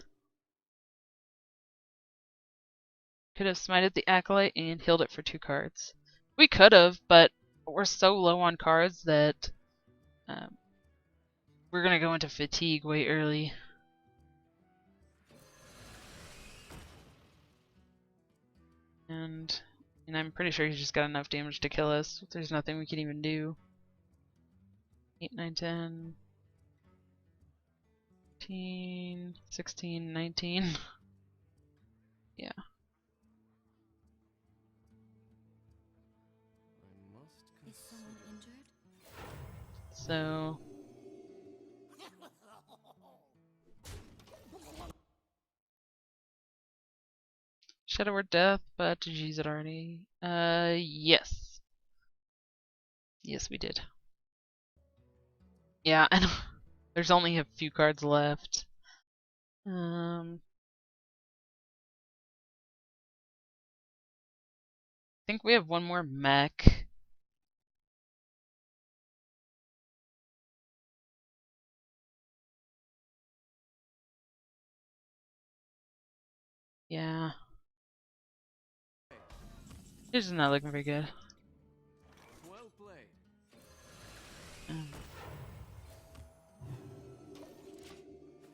Could have smited the Acolyte and healed it for 2 cards. We could have, but we're so low on cards that we're gonna go into fatigue way early. And I'm pretty sure he's just got enough damage to kill us. There's nothing we can even do. 8, 9, 10, 15, 16, 19. Yeah. Is someone injured? So Shadow or Death, but did you use it already? Yes. Yes, we did. Yeah, and there's only a few cards left. I think we have one more mech. Yeah. This is not looking very good. Well played.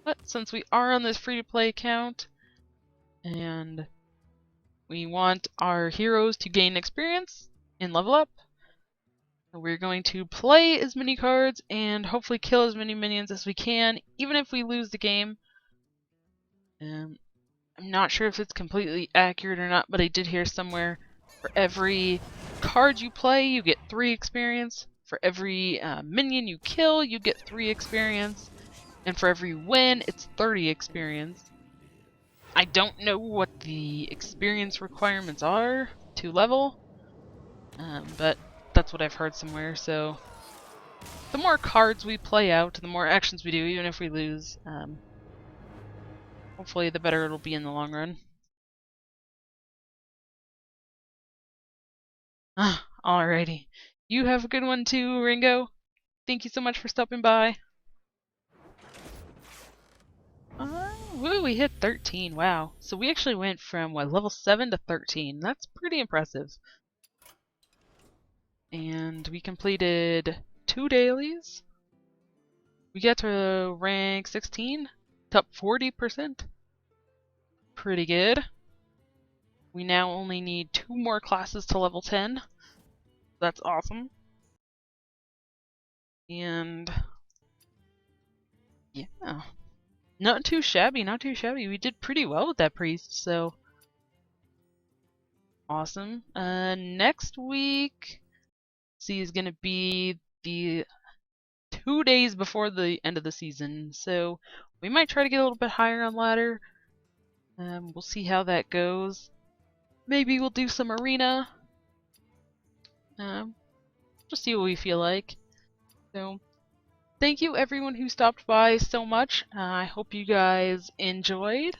But since we are on this free-to-play account, and we want our heroes to gain experience and level up, we're going to play as many cards and hopefully kill as many minions as we can, even if we lose the game. I'm not sure if it's completely accurate or not, but I did hear somewhere for every card you play, you get 3 experience. For every minion you kill, you get 3 experience. And for every win, it's 30 experience. I don't know what the experience requirements are to level, but that's what I've heard somewhere. So the more cards we play out, the more actions we do, even if we lose, hopefully the better it'll be in the long run. Alrighty. You have a good one too, Ringo. Thank you so much for stopping by. Woo, we hit 13. Wow. So we actually went from, what, level 7 to 13. That's pretty impressive. And we completed 2 dailies. We got to rank 16, top 40%. Pretty good. We now only need 2 more classes to level 10. That's awesome. And yeah. Not too shabby, not too shabby. We did pretty well with that priest, so awesome. Next week, is gonna be the 2 days before the end of the season, so we might try to get a little bit higher on ladder. We'll see how that goes. Maybe we'll do some arena. Just see what we feel like. So, thank you everyone who stopped by so much. I hope you guys enjoyed.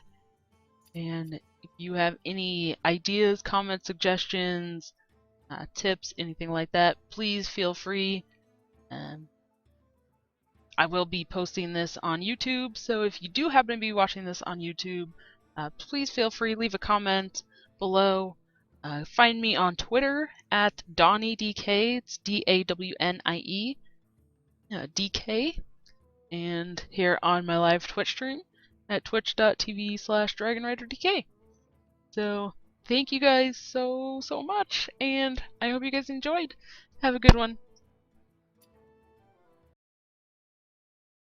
And if you have any ideas, comments, suggestions, tips, anything like that, please feel free. I will be posting this on YouTube, so if you do happen to be watching this on YouTube, please feel free, leave a comment below. Find me on Twitter at DawnieDK, it's DAWNIE, DK, and here on my live Twitch stream at twitch.tv/DragonRiderDK. So, thank you guys so much, and I hope you guys enjoyed. Have a good one.